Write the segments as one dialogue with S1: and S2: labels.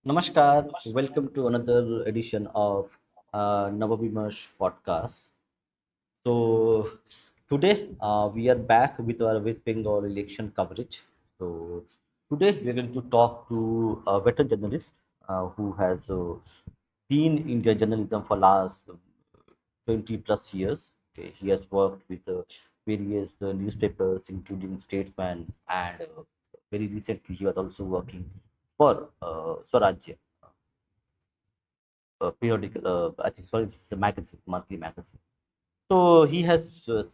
S1: Namaskar, welcome to another edition of Navabimash podcast. So, today we are back with our West Bengal election coverage. So, today we are going to talk to a veteran journalist who has been in the journalism for last 20 plus years. Okay, he has worked with various newspapers, including Statesman, and very recently he was also working for Swarajya periodical, I think, sorry, it's a magazine, monthly magazine. So he has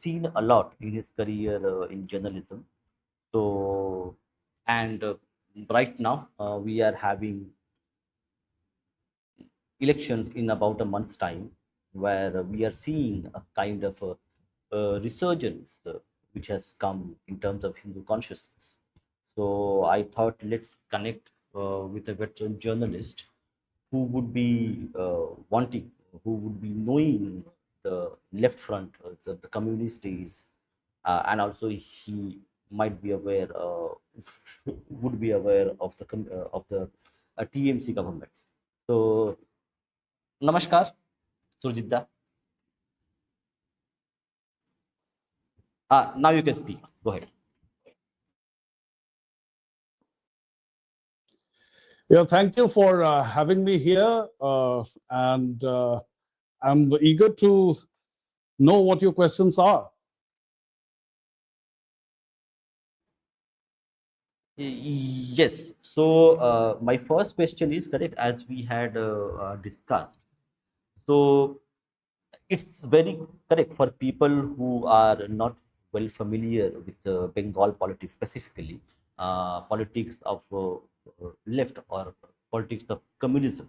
S1: seen a lot in his career in journalism. So, and right now we are having elections in about a month's time, where we are seeing a kind of a resurgence which has come in terms of Hindu consciousness. So I thought let's connect with a veteran journalist who would be wanting, who would be knowing the left front, the communist days, and also he might be aware, would be aware of the TMC governments. So, Namaskar, Surajit Da. Now you can speak. Go ahead.
S2: Yeah, thank you for having me here, and I'm eager to know what your questions are.
S1: Yes. So, my first question is correct, as we had discussed. So, it's very correct for people who are not well familiar with Bengal politics, specifically politics of left or politics of communism.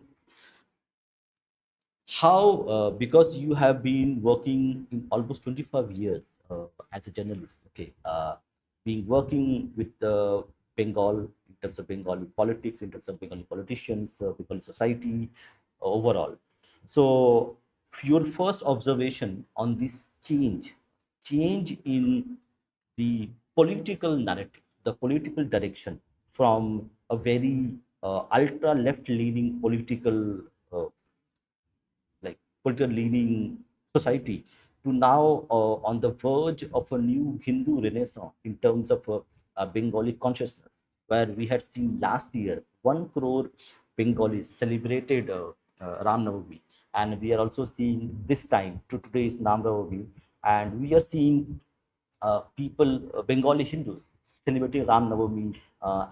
S1: How, because you have been working in almost 25 years as a journalist, okay, being working with Bengal in terms of Bengali politics, in terms of Bengali politicians, Bengali society overall. So, your first observation on this change in the political narrative, the political direction from a very ultra left leaning political like political leaning society to now on the verge of a new Hindu renaissance in terms of Bengali consciousness, where we had seen last year 1 crore Bengalis celebrated Ram Navami, and we are also seeing this time to today's Ram Navami, and we are seeing people, Bengali Hindus, celebrating Ram Navami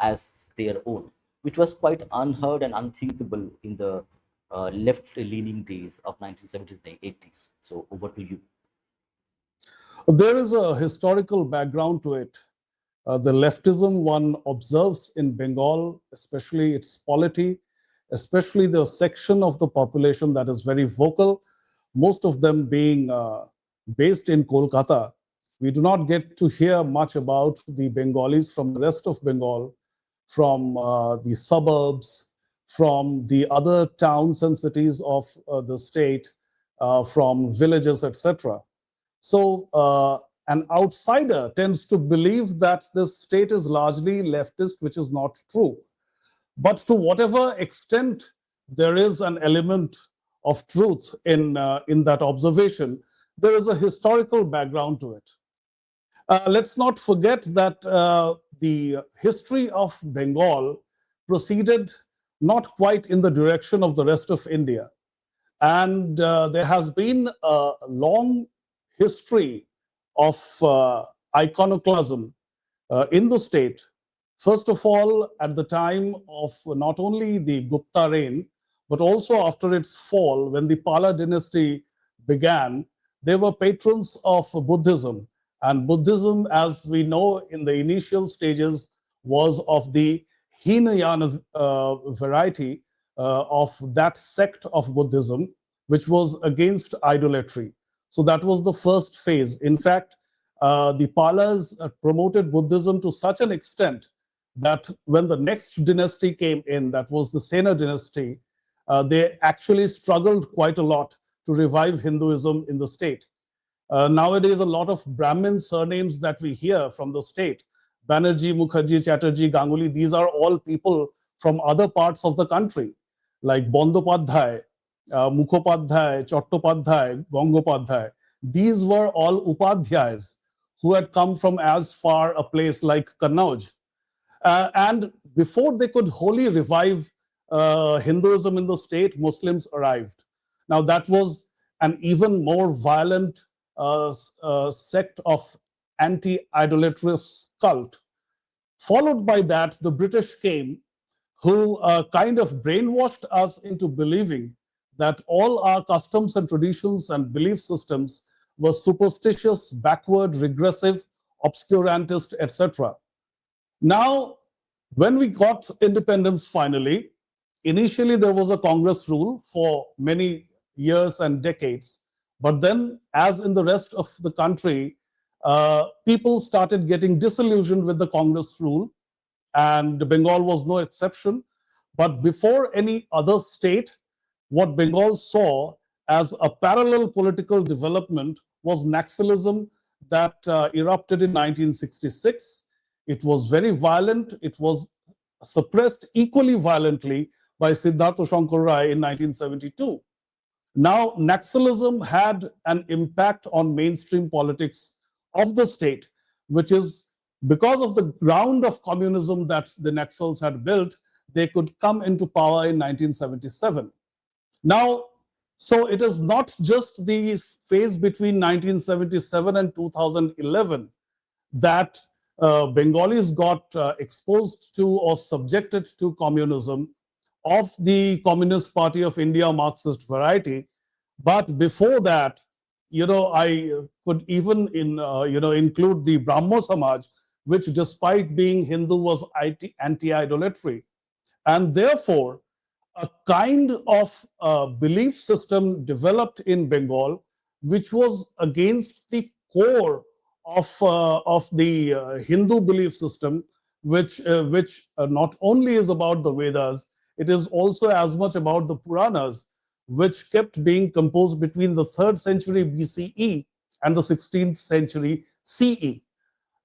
S1: as their own, which was quite unheard and unthinkable in the left-leaning days of 1970s and 80s. So over to you.
S2: There is a historical background to it. The leftism one observes in Bengal, especially its polity, especially the section of the population that is very vocal, most of them being based in Kolkata. We do not get to hear much about the Bengalis from the rest of Bengal, from the suburbs, from the other towns and cities of the state, from villages, etc. So, an outsider tends to believe that this state is largely leftist, which is not true. But to whatever extent there is an element of truth in that observation, there is a historical background to it. Let's not forget that the history of Bengal proceeded not quite in the direction of the rest of India. And there has been a long history of iconoclasm in the state. First of all, at the time of not only the Gupta reign, but also after its fall, when the Pala dynasty began, they were patrons of Buddhism. And Buddhism, as we know in the initial stages, was of the Hinayana variety of that sect of Buddhism, which was against idolatry. So that was the first phase. In fact, the Palas promoted Buddhism to such an extent that when the next dynasty came in, that was the Sena dynasty, they actually struggled quite a lot to revive Hinduism in the state. Nowadays, a lot of Brahmin surnames that we hear from the state, Banerjee, Mukherjee, Chatterjee, Ganguly, these are all people from other parts of the country. like Bandopadhyay, Mukhopadhyay, Chattopadhyay, Gangopadhyay. These were all Upadhyayas who had come from as far a place like Kannauj. And before they could wholly revive Hinduism in the state, Muslims arrived. Now, that was an even more violent sect of anti idolatrous cult. Followed by that, the British came, who kind of brainwashed us into believing that all our customs and traditions and belief systems were superstitious, backward, regressive, obscurantist, etc. Now, when we got independence finally, initially there was a Congress rule for many years and decades. But then, as in the rest of the country, people started getting disillusioned with the Congress rule, and Bengal was no exception. But before any other state, what Bengal saw as a parallel political development was Naxalism that erupted in 1966. It was very violent. It was suppressed equally violently by Siddhartha Shankar Rai in 1972. Now, Naxalism had an impact on mainstream politics of the state, which is because of the ground of communism that the Naxals had built, they could come into power in 1977. Now, so it is not just the phase between 1977 and 2011 that Bengalis got exposed to or subjected to communism of the Communist Party of India Marxist variety. But before that, I could even include the Brahmo Samaj, which despite being Hindu was anti-idolatry. And therefore, a kind of belief system developed in Bengal, which was against the core of the Hindu belief system, which not only is about the Vedas, it is also as much about the Puranas, which kept being composed between the 3rd century BCE and the 16th century CE.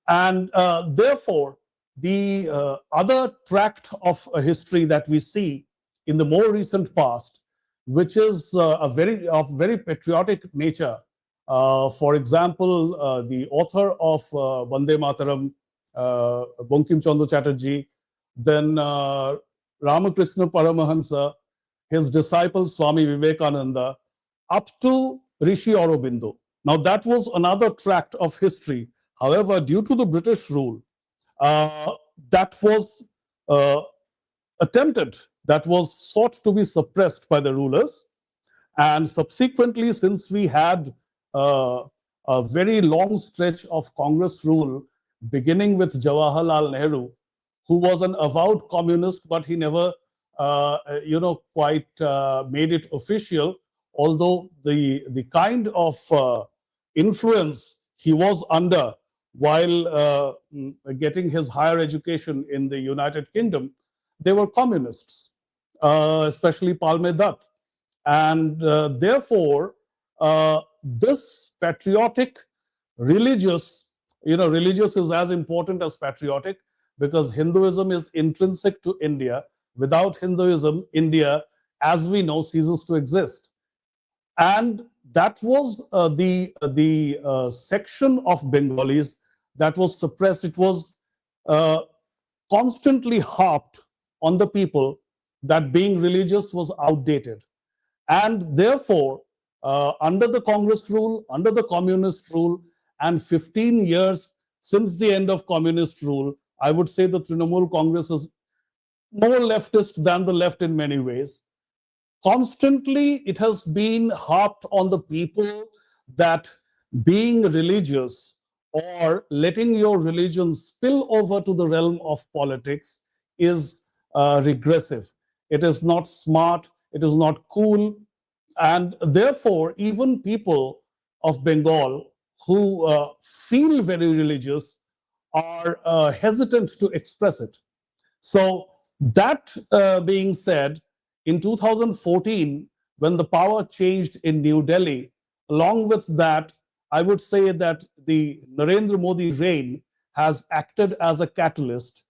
S2: And therefore, the other tract of history that we see in the more recent past, which is of very patriotic nature. For example, the author of Vande Mataram, Bankim Chandra Chatterjee, then Ramakrishna Paramahansa, his disciple Swami Vivekananda, up to Rishi Aurobindo. Now, that was another tract of history. However, due to the British rule, that was attempted, that was sought to be suppressed by the rulers. And subsequently, since we had a very long stretch of Congress rule, beginning with Jawaharlal Nehru, who was an avowed communist, but he never, quite made it official, although the kind of influence he was under while getting his higher education in the United Kingdom, they were communists, especially Palme Dutt. And therefore, this patriotic, religious, religious is as important as patriotic, because Hinduism is intrinsic to India. Without Hinduism, India, as we know, ceases to exist. And that was the section of Bengalis that was suppressed. It was constantly harped on the people that being religious was outdated. And therefore, under the Congress rule, under the communist rule, and 15 years since the end of communist rule, I would say the Trinamool Congress is more leftist than the left in many ways. Constantly, it has been harped on the people that being religious or letting your religion spill over to the realm of politics is regressive. It is not smart. It is not cool. And therefore, even people of Bengal who feel very religious are hesitant to express it. So, that being said, in 2014, when the power changed in New Delhi, along with that, I would say that the Narendra Modi reign has acted as a catalyst.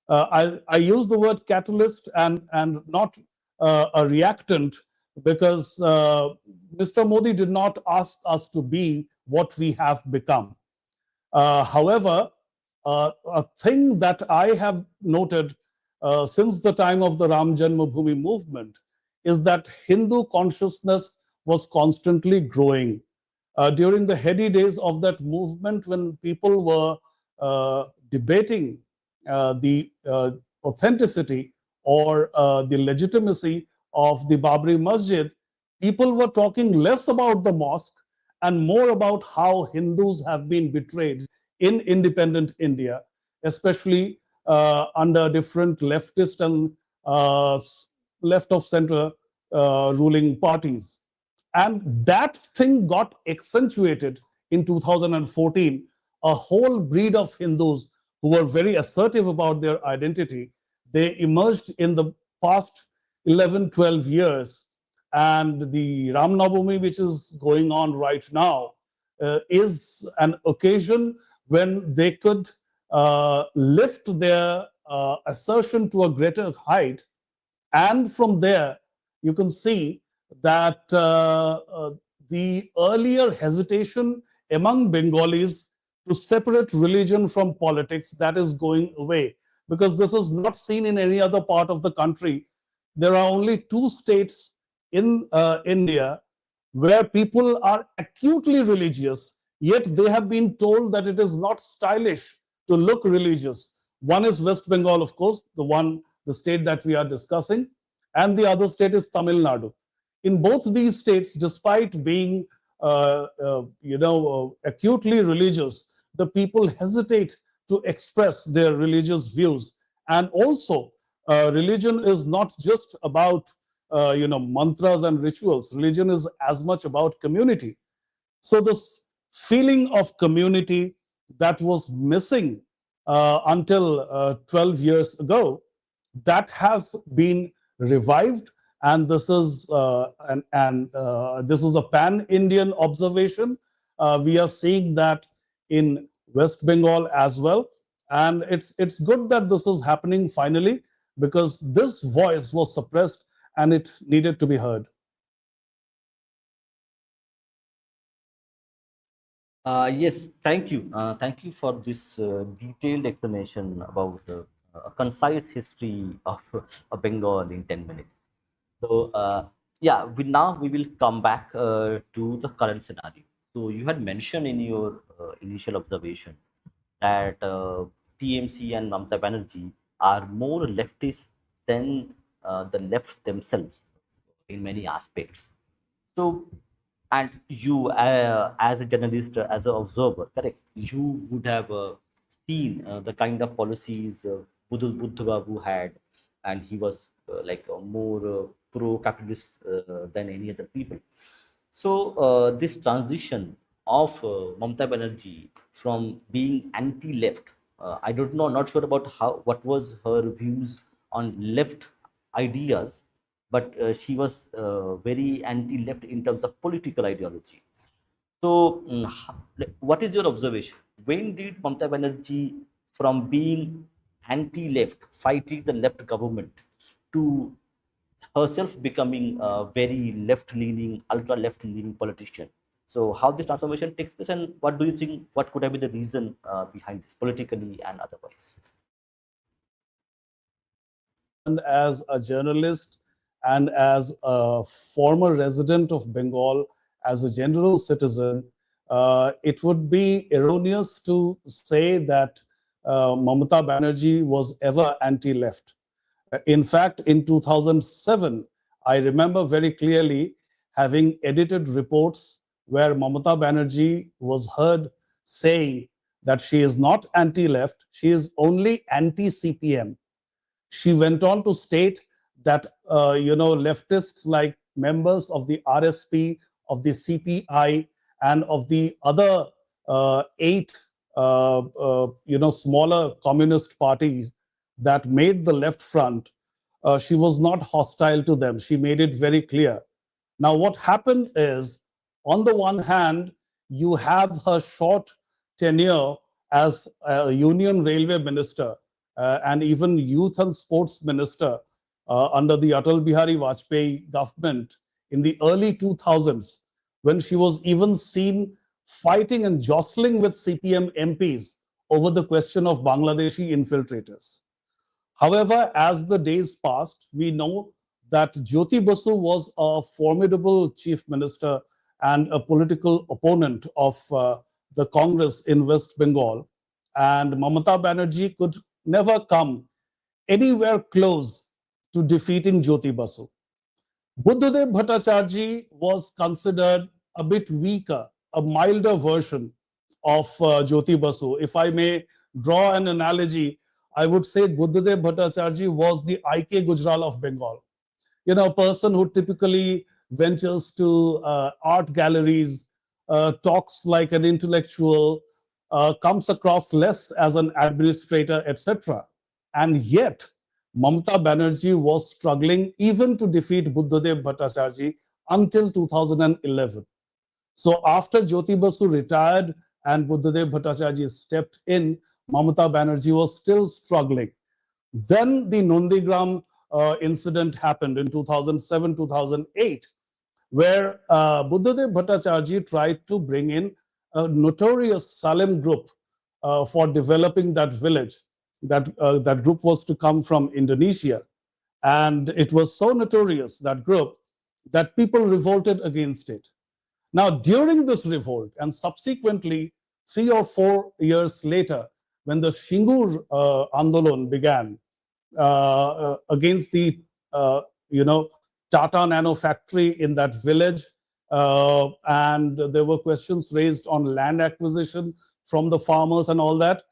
S2: I use the word catalyst and not a reactant because Mr. Modi did not ask us to be what we have become. However, a thing that I have noted since the time of the Ram Janmabhoomi movement is that Hindu consciousness was constantly growing. During the heady days of that movement, when people were debating the authenticity or the legitimacy of the Babri Masjid, people were talking less about the mosque and more about how Hindus have been betrayed in independent India, especially under different leftist and left of center ruling parties. And that thing got accentuated in 2014. A whole breed of Hindus who were very assertive about their identity, they emerged in the past 11, 12 years. And the Ram Navami, which is going on right now, is an occasion when they could lift their assertion to a greater height. And from there, you can see that the earlier hesitation among Bengalis to separate religion from politics, that is going away, because this is not seen in any other part of the country. There are only two states in India where people are acutely religious, yet they have been told that it is not stylish to look religious. One is West Bengal, of course, the state that we are discussing, and the other state is Tamil Nadu. In both these states, despite being acutely religious, the people hesitate to express their religious views. And also, religion is not just about mantras and rituals. Religion is as much about community. So this feeling of community that was missing until 12 years ago, that has been revived, and this is this is a pan-Indian observation. We are seeing that in West Bengal as well, and it's good that this is happening finally, because this voice was suppressed and it needed to be heard.
S1: Yes, thank you. Thank you for this detailed explanation about a concise history of Bengal in 10 minutes. So, yeah, now we will come back to the current scenario. So, you had mentioned in your initial observation that TMC and Mamata Banerjee are more leftist than the left themselves in many aspects. So, and you, as a journalist, as an observer, correct, you would have seen the kind of policies Buddha Babu had, and he was like more pro-capitalist than any other people. So this transition of Mamata Banerjee from being anti-left, I don't know, not sure about what was her views on left ideas, but she was very anti-left in terms of political ideology. So, what is your observation? When did Mamata Banerjee, from being anti-left, fighting the left government, to herself becoming a very left-leaning, ultra-left-leaning politician? So, how this transformation takes place, and what do you think? What could have been the reason behind this, politically and otherwise?
S2: And as a journalist and as a former resident of Bengal, as a general citizen, it would be erroneous to say that Mamata Banerjee was ever anti left. In fact, in 2007, I remember very clearly having edited reports where Mamata Banerjee was heard saying that she is not anti left, she is only anti CPM. She went on to state that leftists like members of the RSP, of the CPI, and of the other eight smaller communist parties that made the left front, she was not hostile to them. She made it very clear. Now, what happened is, on the one hand, you have her short tenure as a Union Railway Minister and even Youth and Sports Minister, under the Atal Bihari Vajpayee government in the early 2000s, when she was even seen fighting and jostling with CPM MPs over the question of Bangladeshi infiltrators. However, as the days passed, we know that Jyoti Basu was a formidable chief minister and a political opponent of the Congress in West Bengal. And Mamata Banerjee could never come anywhere close to defeating Jyoti Basu. Buddhadev Bhattacharjee was considered a bit weaker, a milder version of Jyoti Basu. If I may draw an analogy, I would say Buddhadev Bhattacharjee was the I.K. Gujral of Bengal. You know, a person who typically ventures to art galleries, talks like an intellectual, comes across less as an administrator, etc. And yet, Mamata Banerjee was struggling even to defeat Buddhadev Bhattacharjee until 2011. So after Jyoti Basu retired and Buddhadev Bhattacharjee stepped in, Mamata Banerjee was still struggling. Then the Nondigram incident happened in 2007-2008, where Buddhadev Bhattacharjee tried to bring in a notorious Salem group for developing that village. That group was to come from Indonesia. And it was so notorious, that group, that people revolted against it. Now, during this revolt, and subsequently 3 or 4 years later, when the Shingur Andolon began against the, Tata Nano factory in that village, and there were questions raised on land acquisition from the farmers and all that.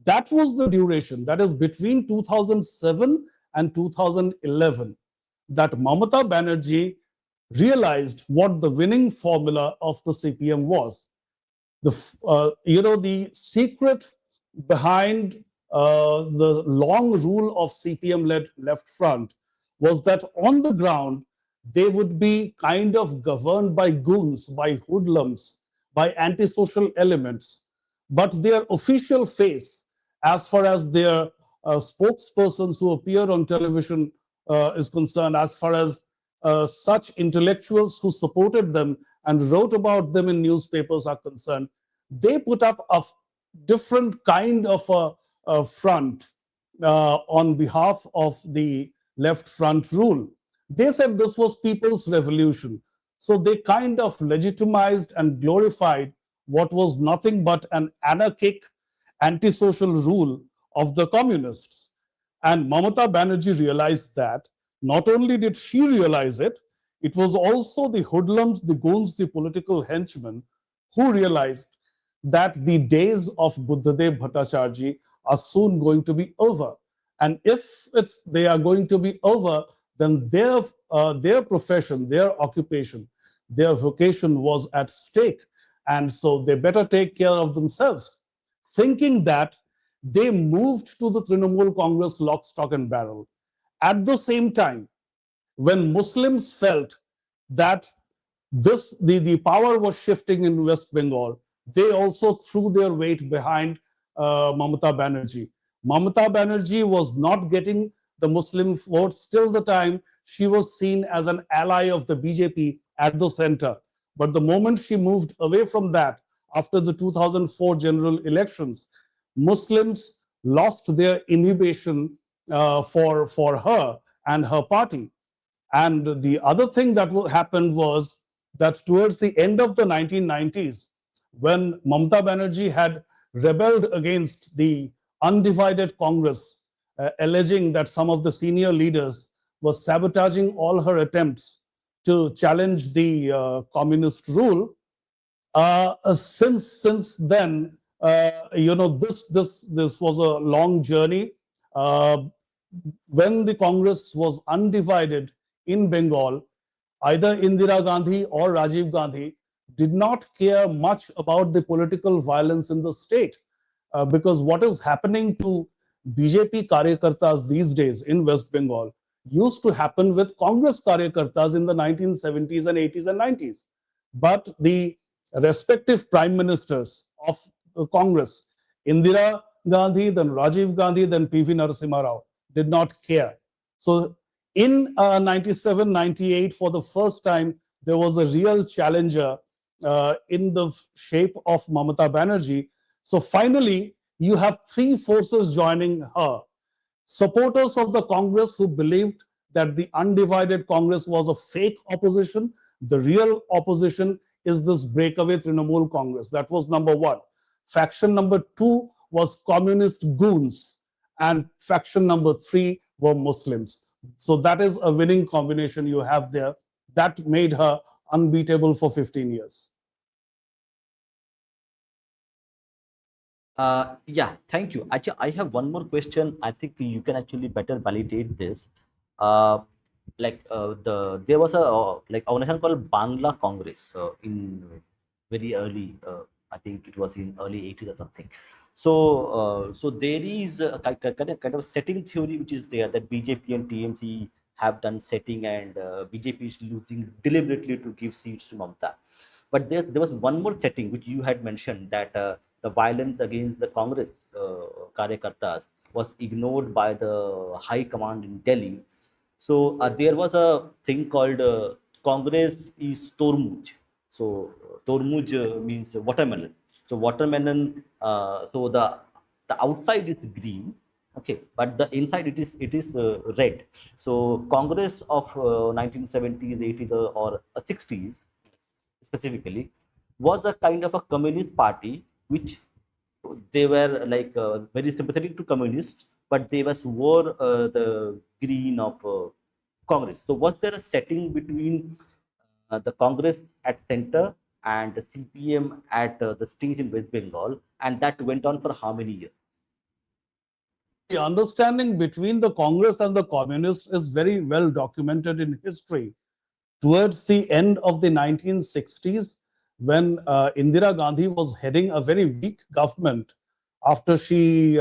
S2: That was the duration, that is between 2007 and 2011, that Mamata Banerjee realized what the winning formula of the CPM was. The secret behind the long rule of CPM-led Left Front was that on the ground, they would be kind of governed by goons, by hoodlums, by antisocial elements. But their official face, as far as their spokespersons who appear on television is concerned, as far as such intellectuals who supported them and wrote about them in newspapers are concerned, they put up a different kind of a front on behalf of the Left Front rule. They said this was people's revolution. So they kind of legitimized and glorified what was nothing but an anarchic, antisocial rule of the communists. And Mamata Banerjee realized that. Not only did she realize it, it was also the hoodlums, the goons, the political henchmen who realized that the days of Buddhadev Bhattacharjee are soon going to be over. And if they are going to be over, then their profession, their occupation, their vocation was at stake. And so they better take care of themselves. Thinking that, they moved to the Trinamool Congress lock, stock and barrel. At the same time, when Muslims felt that the power was shifting in West Bengal, they also threw their weight behind Mamata Banerjee. Mamata Banerjee was not getting the Muslim votes till the time she was seen as an ally of the BJP at the center. But the moment she moved away from that, after the 2004 general elections, Muslims lost their inhibition for her and her party. And the other thing that happened was that towards the end of the 1990s, when Mamata Banerjee had rebelled against the undivided Congress, alleging that some of the senior leaders were sabotaging all her attempts to challenge the communist rule, since then, this was a long journey. When the Congress was undivided in Bengal, either Indira Gandhi or Rajiv Gandhi did not care much about the political violence in the state, because what is happening to BJP Karyakartas these days in West Bengal used to happen with Congress Karyakartas in the 1970s and 80s and 90s. But the respective prime ministers of the Congress, Indira Gandhi, then Rajiv Gandhi, then PV Narasimha Rao, did not care. So In 97, 98, for the first time, there was a real challenger in the shape of Mamata Banerjee. So finally, you have three forces joining her. Supporters of the Congress who believed that the undivided Congress was a fake opposition. The real opposition is this breakaway Trinamool Congress. That was number one. Faction number two was communist goons, and faction number three were Muslims. So that is a winning combination you have there. That made her unbeatable for 15 years.
S1: Yeah, thank you. Actually, I have one more question. I think you can actually better validate this. Uh, there was a like organization called Bangla Congress in very early. I think it was in early 80s or something. So there is a kind of setting theory which is there, that BJP and TMC have done setting, and BJP is losing deliberately to give seats to Mamata. But there was one more setting which you had mentioned, that the violence against the Congress Karyakartas was ignored by the high command in Delhi. So there was a thing called Congress is Tormuj. So Tormuj means watermelon. So watermelon. So the outside is green, okay, but the inside it is red. So Congress of 1970s, 80s, or 60s specifically was a kind of a communist party, which they were like very sympathetic to communists, but they was wore the green of Congress. So was there a setting between the Congress at center and the CPM at the stage in West Bengal, and that went on for how many years?
S2: The understanding between the Congress and the communists is very well documented in history. Towards the end of the 1960s, when Indira Gandhi was heading a very weak government after she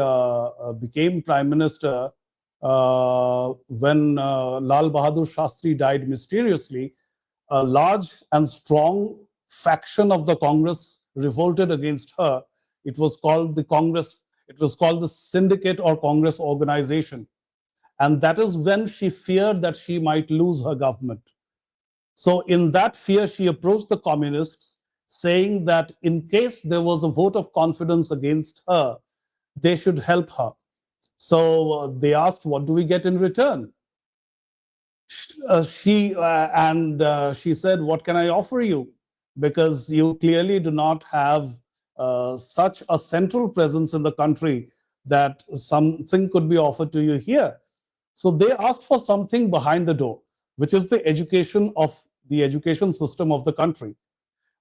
S2: became prime minister, when Lal Bahadur Shastri died mysteriously, a large and strong faction of the Congress revolted against her. It was called the Congress, it was called the Syndicate or Congress Organization. And that is when she feared that she might lose her government. So, in that fear, she approached the communists, saying that in case there was a vote of confidence against her, they should help her. So, they asked, what do we get in return? She said, what can I offer you? Because you clearly do not have such a central presence in the country that something could be offered to you here. So they asked for something behind the door, which is the education system of the country.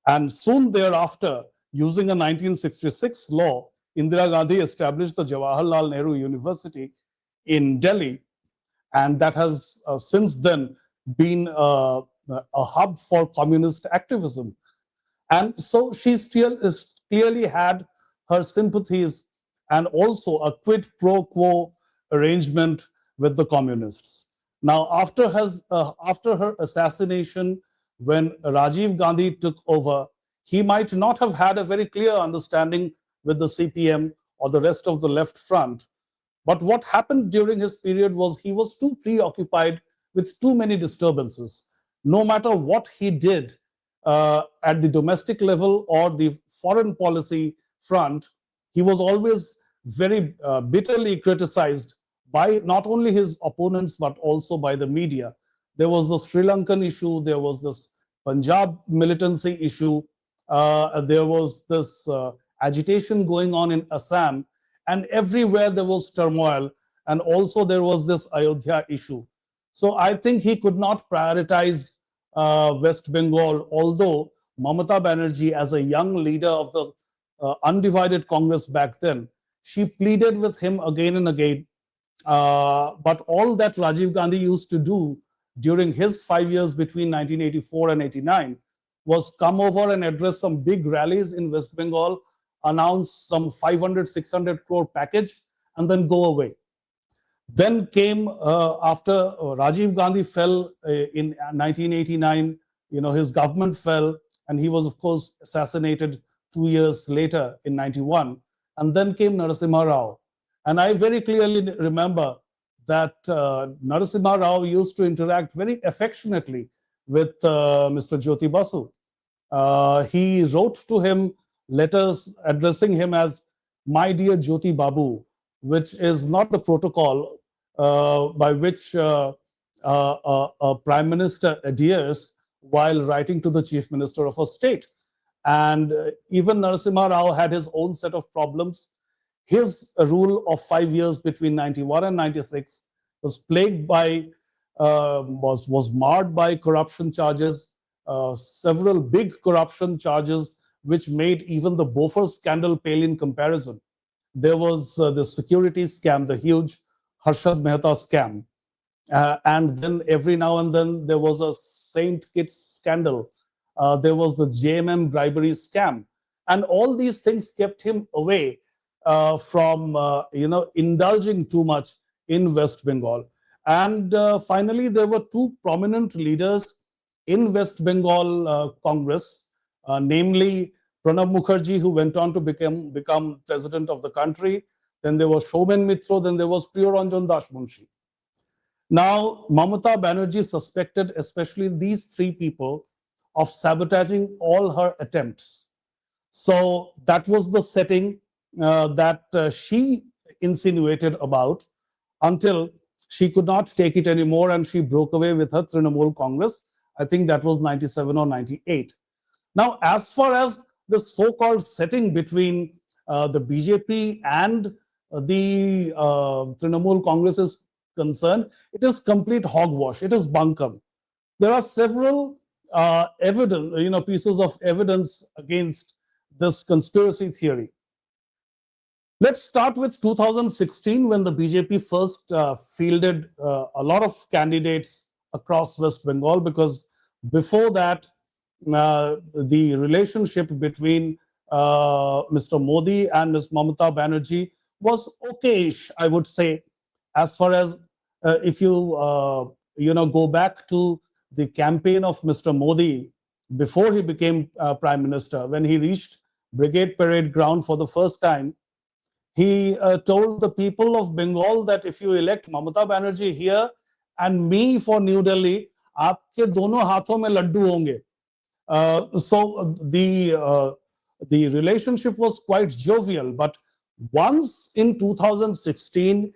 S2: And soon thereafter, using a 1966 law, Indira Gandhi established the Jawaharlal Nehru University in Delhi, and that has since then been a hub for communist activism. And so she still is clearly had her sympathies and also a quid pro quo arrangement with the communists. Now, after her assassination, when Rajiv Gandhi took over, he might not have had a very clear understanding with the CPM or the rest of the left front. But what happened during his period was he was too preoccupied with too many disturbances. No matter what he did at the domestic level or the foreign policy front, he was always very bitterly criticized by not only his opponents but also by the media. There was the Sri Lankan issue, there was this Punjab militancy issue, there was this agitation going on in Assam, and everywhere there was turmoil, and also there was this Ayodhya issue. So I think he could not prioritize West Bengal, although Mamata Banerjee, as a young leader of the undivided Congress back then, she pleaded with him again and again. But all that Rajiv Gandhi used to do during his 5 years between 1984 and 89 was come over and address some big rallies in West Bengal, announce some 500, 600 crore package, and then go away. Then came after Rajiv Gandhi fell in 1989, his government fell, and he was, of course, assassinated 2 years later in 91. And then came Narasimha Rao. And I very clearly remember that Narasimha Rao used to interact very affectionately with Mr. Jyoti Basu. He wrote to him letters addressing him as "My dear Jyoti Babu," which is not the protocol by which a prime minister adheres while writing to the chief minister of a state. And even Narasimha Rao had his own set of problems. His rule of 5 years between 91 and 96 was plagued by, was marred by corruption charges, several big corruption charges, which made even the Bofors scandal pale in comparison. There was the security scam, the huge Harshad Mehta scam. And then every now and then there was a Saint Kitts scandal. There was the JMM bribery scam. And all these things kept him away from indulging too much in West Bengal. And finally, there were two prominent leaders in West Bengal Congress, namely Pranab Mukherjee, who went on to become president of the country. Then there was Shomen Mitro, then there was Priyaranjan Das Munshi. Now, Mamata Banerjee suspected especially these three people of sabotaging all her attempts. So that was the setting that she insinuated about until she could not take it anymore and she broke away with her Trinamool Congress. I think that was 97 or 98. Now, as far as the so-called setting between the BJP and the Trinamool Congress is concerned, it is complete hogwash. It is bunkum. There are several pieces of evidence against this conspiracy theory. Let's start with 2016, when the BJP first fielded a lot of candidates across West Bengal, because before that, the relationship between Mr. Modi and Ms. Mamata Banerjee was okayish, I would say, as far as if you go back to the campaign of Mr. Modi before he became Prime Minister. When he reached Brigade Parade Ground for the first time, he told the people of Bengal that if you elect Mamata Banerjee here and me for New Delhi, aapke dono haathon mein laddu honge. So the relationship was quite jovial. But once in 2016,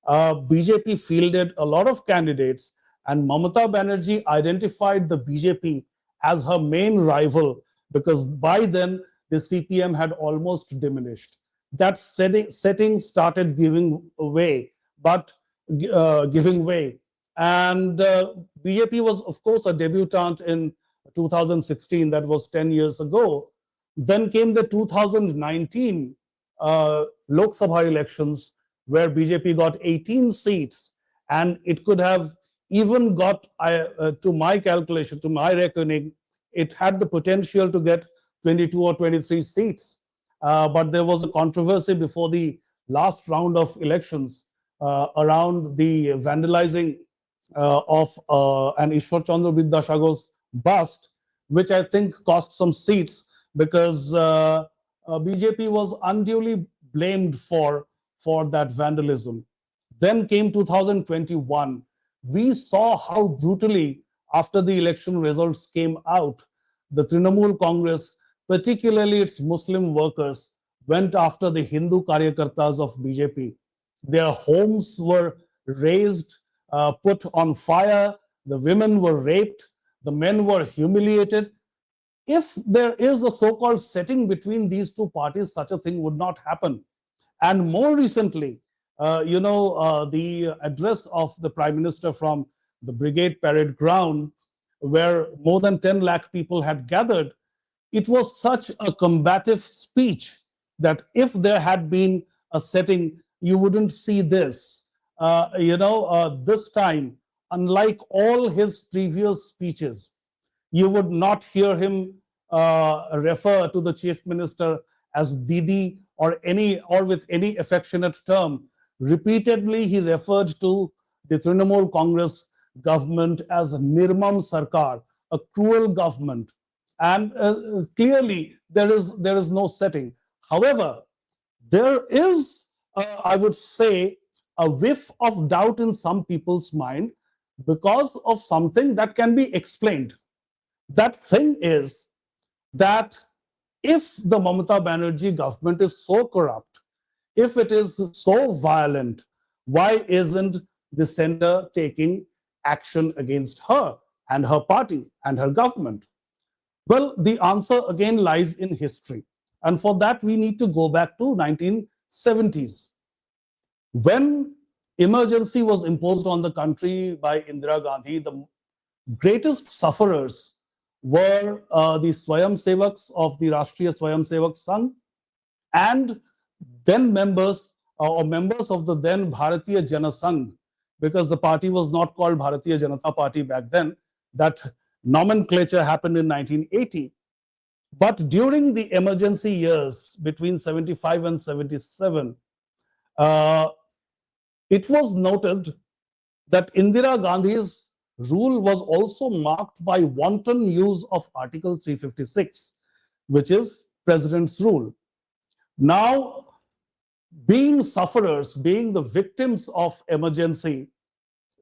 S2: BJP fielded a lot of candidates, and Mamata Banerjee identified the BJP as her main rival, because by then the CPM had almost diminished. That setting started giving way. And BJP was, of course, a debutante in 2016. That was 10 years ago. Then came the 2019 Lok Sabha elections, where BJP got 18 seats, and it could have even got, to my calculation, to my reckoning, it had the potential to get 22 or 23 seats. But there was a controversy before the last round of elections around the vandalizing of an Ishwar Chandra Vidyasagar's bust, which I think cost some seats, because BJP was unduly blamed for that vandalism. Then came 2021. We saw how brutally, after the election results came out, the Trinamool Congress, particularly its Muslim workers, went after the Hindu Karyakartas of BJP. Their homes were razed, put on fire, the women were raped, the men were humiliated. If there is a so-called setting between these two parties, such a thing would not happen. And more recently, the address of the Prime Minister from the Brigade Parade Ground, where more than 10 lakh people had gathered, it was such a combative speech that if there had been a setting, you wouldn't see this. This time, unlike all his previous speeches, you would not hear him refer to the Chief Minister as Didi or with any affectionate term. Repeatedly, he referred to the Trinamool Congress government as Nirmam Sarkar, a cruel government. And clearly, there is no setting. However, there is, I would say, a whiff of doubt in some people's mind because of something that can be explained. That thing is that if the Mamata Banerjee government is so corrupt, if it is so violent, why isn't the center taking action against her and her party and her government? Well, the answer again lies in history. And for that, we need to go back to 1970s. When emergency was imposed on the country by Indira Gandhi, the greatest sufferers were the Swayam Sevaks of the Rashtriya Swayam Sevak Sangh and then members or members of the then Bharatiya Jana Sangh, because the party was not called Bharatiya Janata Party back then. That nomenclature happened in 1980. But during the emergency years between 75 and 77, uh, it was noted that Indira Gandhi's rule was also marked by wanton use of Article 356, which is President's rule. Now, being sufferers, being the victims of emergency,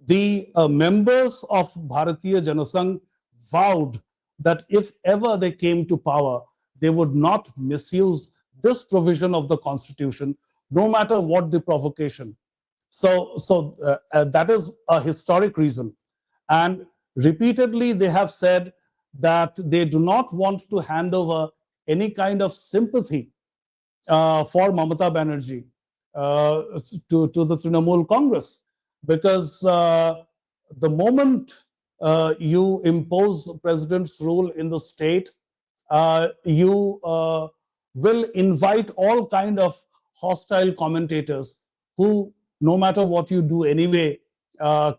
S2: the members of Bharatiya Janasangh vowed that if ever they came to power, they would not misuse this provision of the Constitution, no matter what the provocation. So that is a historic reason. And repeatedly, they have said that they do not want to hand over any kind of sympathy for Mamata Banerjee to the Trinamool Congress, because the moment you impose president's rule in the state, you will invite all kind of hostile commentators who, no matter what you do anyway,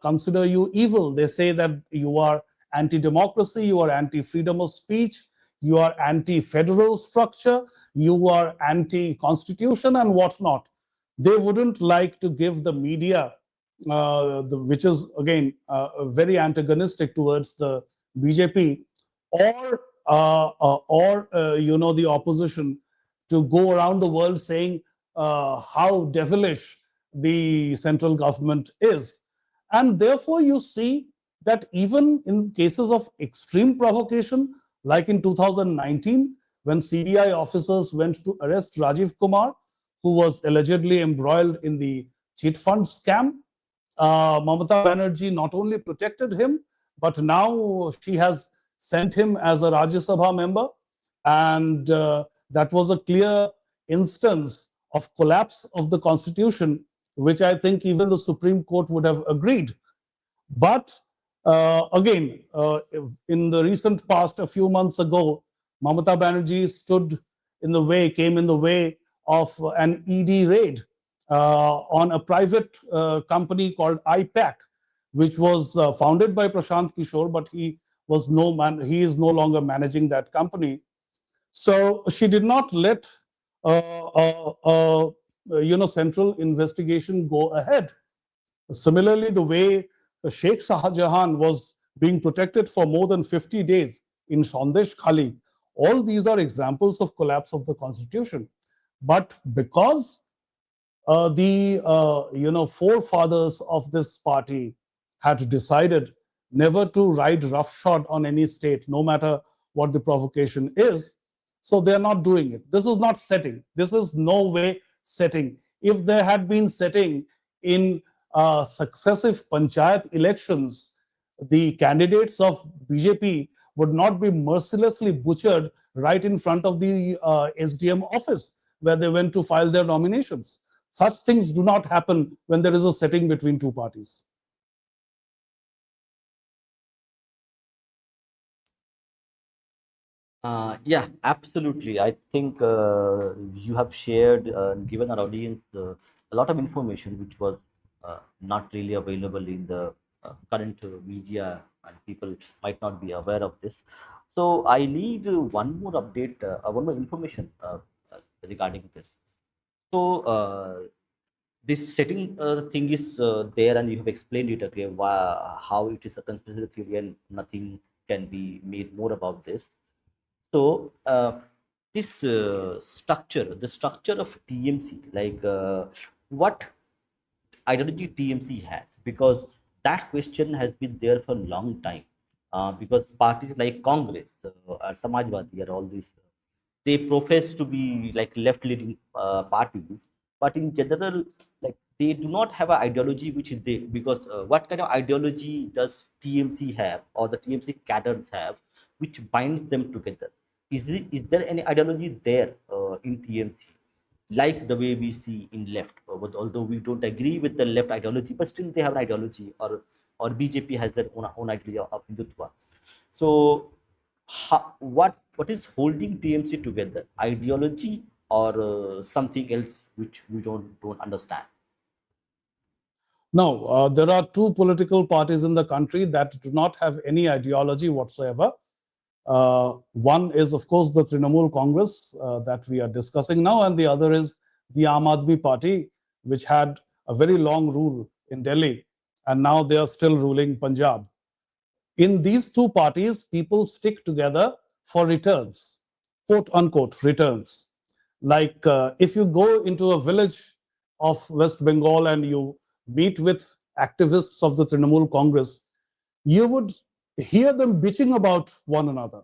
S2: consider you evil. They say that you are anti-democracy, you are anti-freedom of speech, you are anti-federal structure, you are anti-constitution and whatnot. They wouldn't like to give the media, which is again very antagonistic towards the BJP, or the opposition, to go around the world saying how devilish the central government is. And therefore, you see that even in cases of extreme provocation, like in 2019, when CBI officers went to arrest Rajiv Kumar, who was allegedly embroiled in the cheat fund scam, Mamata Banerjee not only protected him, but now she has sent him as a Rajya Sabha member. And that was a clear instance of collapse of the constitution, which I think even the Supreme Court would have agreed. But again, in the recent past, a few months ago, Mamata Banerjee came in the way of an ED raid on a private company called IPAC, which was founded by Prashant Kishore, but he is no longer managing that company. So she did not let central investigation go ahead. Similarly, the way Sheikh Shahjahan was being protected for more than 50 days in Sandesh Khali, all these are examples of collapse of the constitution. But because the forefathers of this party had decided never to ride roughshod on any state, no matter what the provocation is, so they are not doing it. This is not setting. This is no way setting. If there had been setting in successive panchayat elections, the candidates of BJP would not be mercilessly butchered right in front of the SDM office where they went to file their nominations. Such things do not happen when there is a setting between two parties.
S1: Yeah, absolutely. I think you have shared and given our audience a lot of information which was not really available in the current media, and people might not be aware of this. So I need one more update, one more information regarding this. So this setting thing is there, and you have explained it, okay, how it is a conspiracy theory and nothing can be made more about this. So this structure, the structure of TMC, like what ideology TMC has? Because that question has been there for a long time. Because parties like Congress, Samajwadi, and all these, they profess to be like left-leaning parties, but in general, like they do not have an ideology which they, because what kind of ideology does TMC have, or the TMC cadres have, which binds them together? Is there any ideology there in TMC, like the way we see in left? Although we don't agree with the left ideology, but still they have an ideology, or BJP has their own idea of Hindutva. So, what is holding TMC together? Ideology, or something else which we don't understand?
S2: Now, there are two political parties in the country that do not have any ideology whatsoever. One is, of course, the Trinamool Congress that we are discussing now, and the other is the Aam Aadmi Party, which had a very long rule in Delhi, and now they are still ruling Punjab. In these two parties, people stick together for returns, quote unquote returns. Like if you go into a village of West Bengal and you meet with activists of the Trinamool Congress, you would hear them bitching about one another.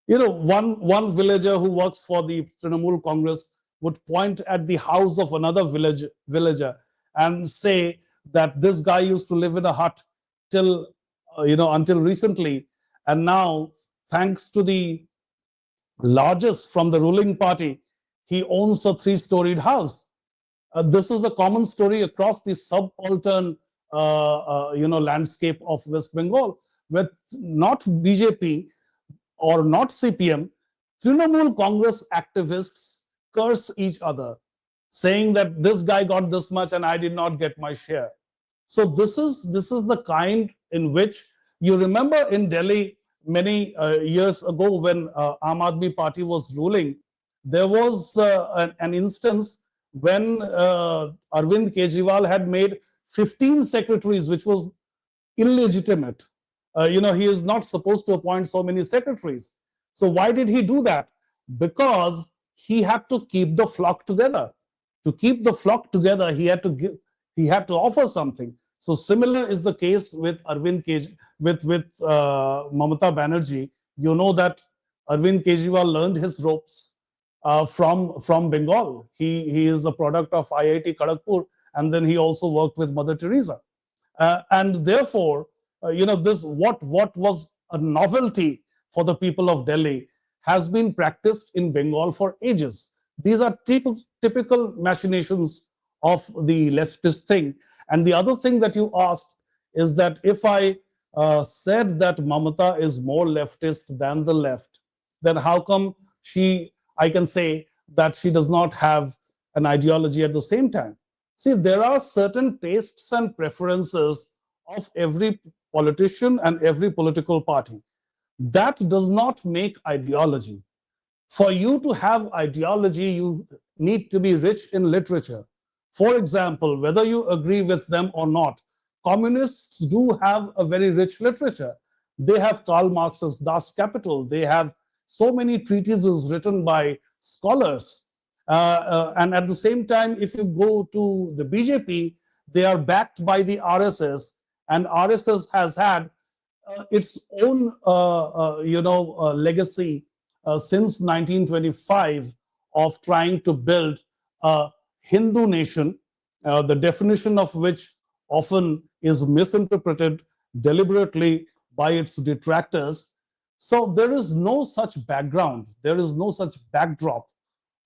S2: You know, one villager who works for the Trinamool Congress would point at the house of another villager and say that this guy used to live in a hut till until recently, and now, thanks to the largest from the ruling party, he owns a three-storied house. This is a common story across the subaltern landscape of West Bengal, where not BJP or not CPM, Trinamool Congress activists curse each other, saying that this guy got this much and I did not get my share. So this is the kind in which, you remember in Delhi many years ago when Aam Aadmi Party was ruling, there was an instance when Arvind Kejriwal had made 15 secretaries, which was illegitimate. He is not supposed to appoint so many secretaries. So why did he do that? Because he had to keep the flock together. To keep the flock together, he had to offer something. So similar is the case with with Mamata Banerjee. You know that Arvind Kejriwal learned his ropes from Bengal. He is a product of IIT Kharagpur, and then he also worked with Mother Teresa. And therefore, this what was a novelty for the people of Delhi has been practiced in Bengal for ages. These are typical machinations of the leftist thing. And the other thing that you asked is that if I said that Mamata is more leftist than the left, then how come I can say that she does not have an ideology at the same time? See, there are certain tastes and preferences of every politician and every political party. That does not make ideology. For you to have ideology, you need to be rich in literature. For example, whether you agree with them or not, communists do have a very rich literature. They have Karl Marx's Das Kapital. They have so many treatises written by scholars. And at the same time, if you go to the BJP, they are backed by the RSS, and RSS has had its own, legacy since 1925 of trying to build a Hindu nation, the definition of which often is misinterpreted deliberately by its detractors. So there is no such background, there is no such backdrop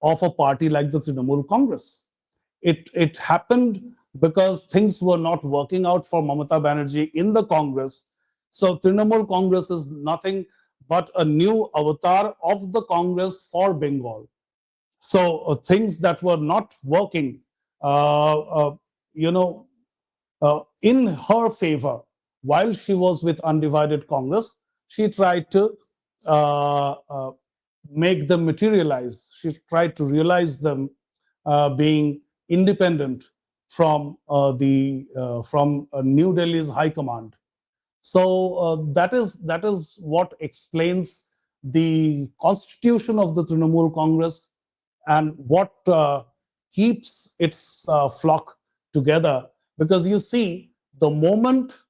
S2: of a party like the Trinamool Congress. It happened because things were not working out for Mamata Banerjee in the Congress. So Trinamool Congress is nothing but a new avatar of the Congress for Bengal. So things that were not working, in her favor, while she was with Undivided Congress, she tried to make them materialize. She tried to realize them being independent from New Delhi's high command. So that is what explains the constitution of the Trinamool Congress and what keeps its flock together. Because you see, the moment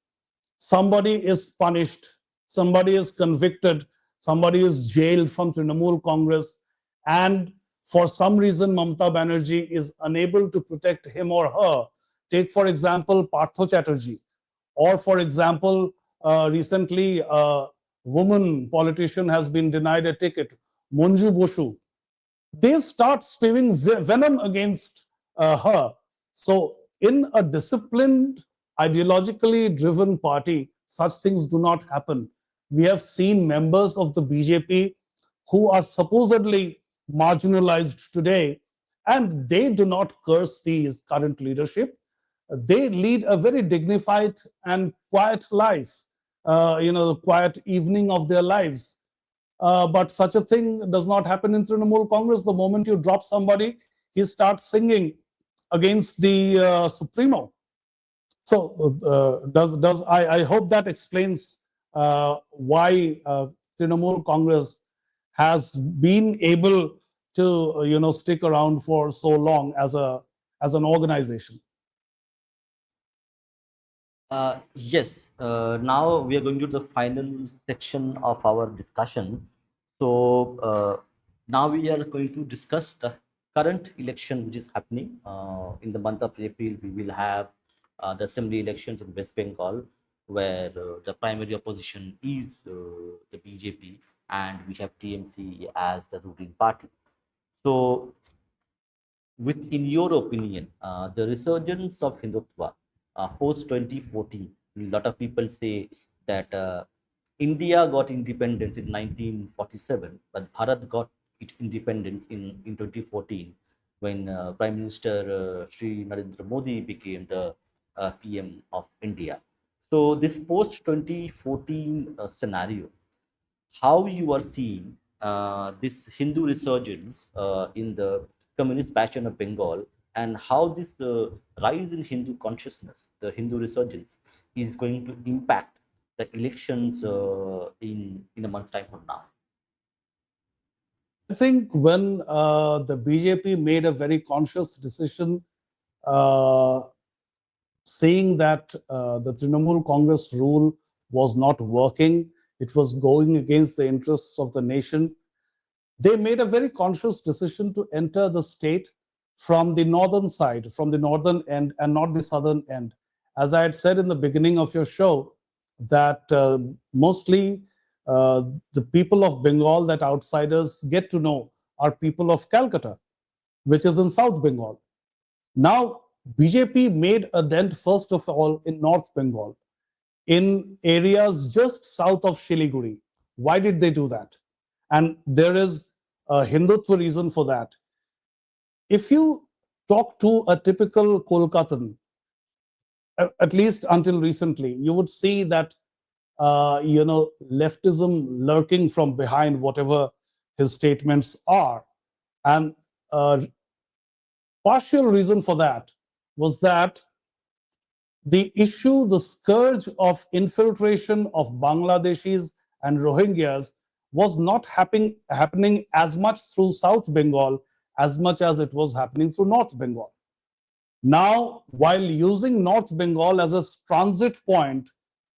S2: somebody is punished, somebody is convicted, somebody is jailed from Trinamool Congress, and for some reason Mamata Banerjee is unable to protect him or her. Take, for example, Partho Chatterjee, or for example, recently a woman politician has been denied a ticket, Manju Boshu. They start spewing venom against her. So, in a disciplined, ideologically driven party, such things do not happen. We have seen members of the BJP who are supposedly marginalized today, and they do not curse the current leadership. They lead a very dignified and quiet life, the quiet evening of their lives. But such a thing does not happen in Trinamool Congress. The moment you drop somebody, he starts singing against the Supremo. So I hope that explains why Trinamool Congress has been able to stick around for so long as an organization.
S1: Yes, now we are going to the final section of our discussion. So now we are going to discuss the current election which is happening. In the month of April, we will have the assembly elections in West Bengal, where the primary opposition is the BJP, and we have TMC as the ruling party. So in your opinion, the resurgence of Hindutva post 2014, a lot of people say that India got independence in 1947, but Bharat got its independence in 2014 when Prime Minister Sri Narendra Modi became the PM of India. So this post 2014 scenario, how you are seeing this Hindu resurgence in the communist bastion of Bengal, and how this rise in Hindu consciousness, the Hindu resurgence, is going to impact the elections in a month's time from now.
S2: I think when the BJP made a very conscious decision, saying that the Trinamool Congress rule was not working, it was going against the interests of the nation, they made a very conscious decision to enter the state from the northern side, from the northern end, and not the southern end. As I had said in the beginning of your show, that mostly the people of Bengal that outsiders get to know are people of Calcutta, which is in South Bengal. Now, BJP made a dent, first of all, in North Bengal, in areas just south of Shiliguri. Why did they do that? And there is a Hindutva reason for that. If you talk to a typical Kolkatan, at least until recently, you would see that leftism lurking from behind whatever his statements are. And partial reason for that was that the issue, the scourge of infiltration of Bangladeshis and Rohingyas was not happening as much through South Bengal as much as it was happening through North Bengal. Now, while using North Bengal as a transit point,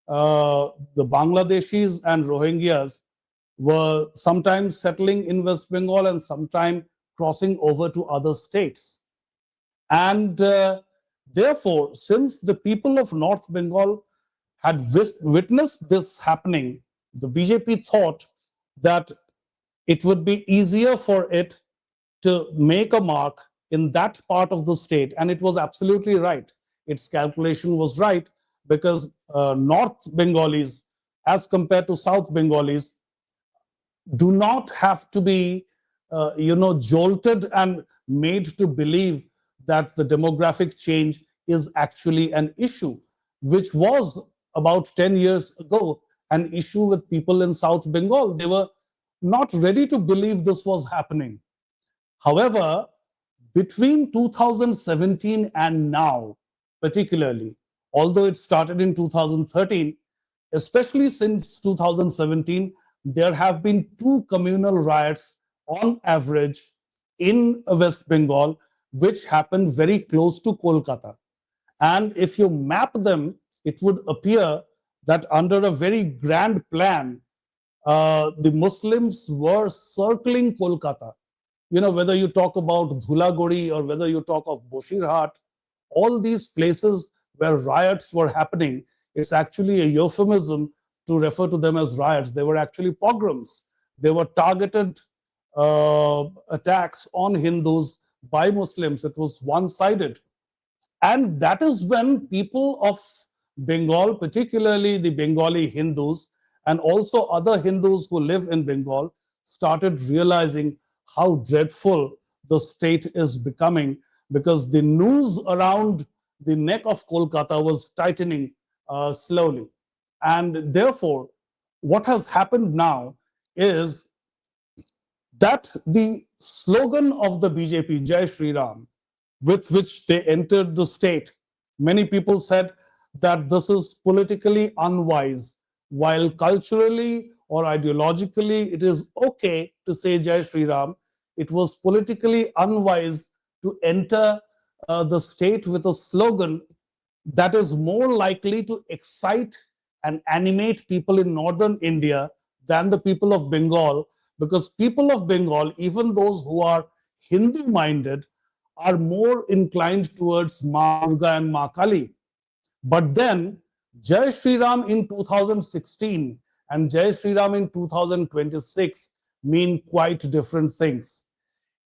S2: the Bangladeshis and Rohingyas were sometimes settling in West Bengal and sometimes crossing over to other states. And therefore, since the people of North Bengal had witnessed this happening, the BJP thought that it would be easier for it to make a mark in that part of the state. And it was absolutely right. Its calculation was right, because North Bengalis, as compared to South Bengalis, do not have to be, jolted and made to believe that the demographic change is actually an issue, which was about 10 years ago an issue with people in South Bengal. They were not ready to believe this was happening. However, between 2017 and now, particularly, although it started in 2013, especially since 2017, there have been 2 communal riots on average in West Bengal, which happened very close to Kolkata. And if you map them, it would appear that under a very grand plan, the Muslims were circling Kolkata. Whether you talk about Dhulagori or whether you talk of Boshirhat, all these places where riots were happening, it's actually a euphemism to refer to them as riots. They were actually pogroms. They were targeted attacks on Hindus by Muslims. It was one-sided. And that is when people of Bengal, particularly the Bengali Hindus, and also other Hindus who live in Bengal, started realizing how dreadful the state is becoming, because the noose around the neck of Kolkata was tightening slowly. And therefore, what has happened now is that the slogan of the BJP, Jai Shri Ram, with which they entered the state, many people said that this is politically unwise, while culturally or ideologically it is okay to say Jai Shri Ram. It was politically unwise to enter the state with a slogan that is more likely to excite and animate people in northern India than the people of Bengal, because people of Bengal, even those who are Hindu minded, are more inclined towards Ma Durga and Ma Kali. But then Jai Shri Ram in 2016 and Jai Shri Ram in 2026 mean quite different things.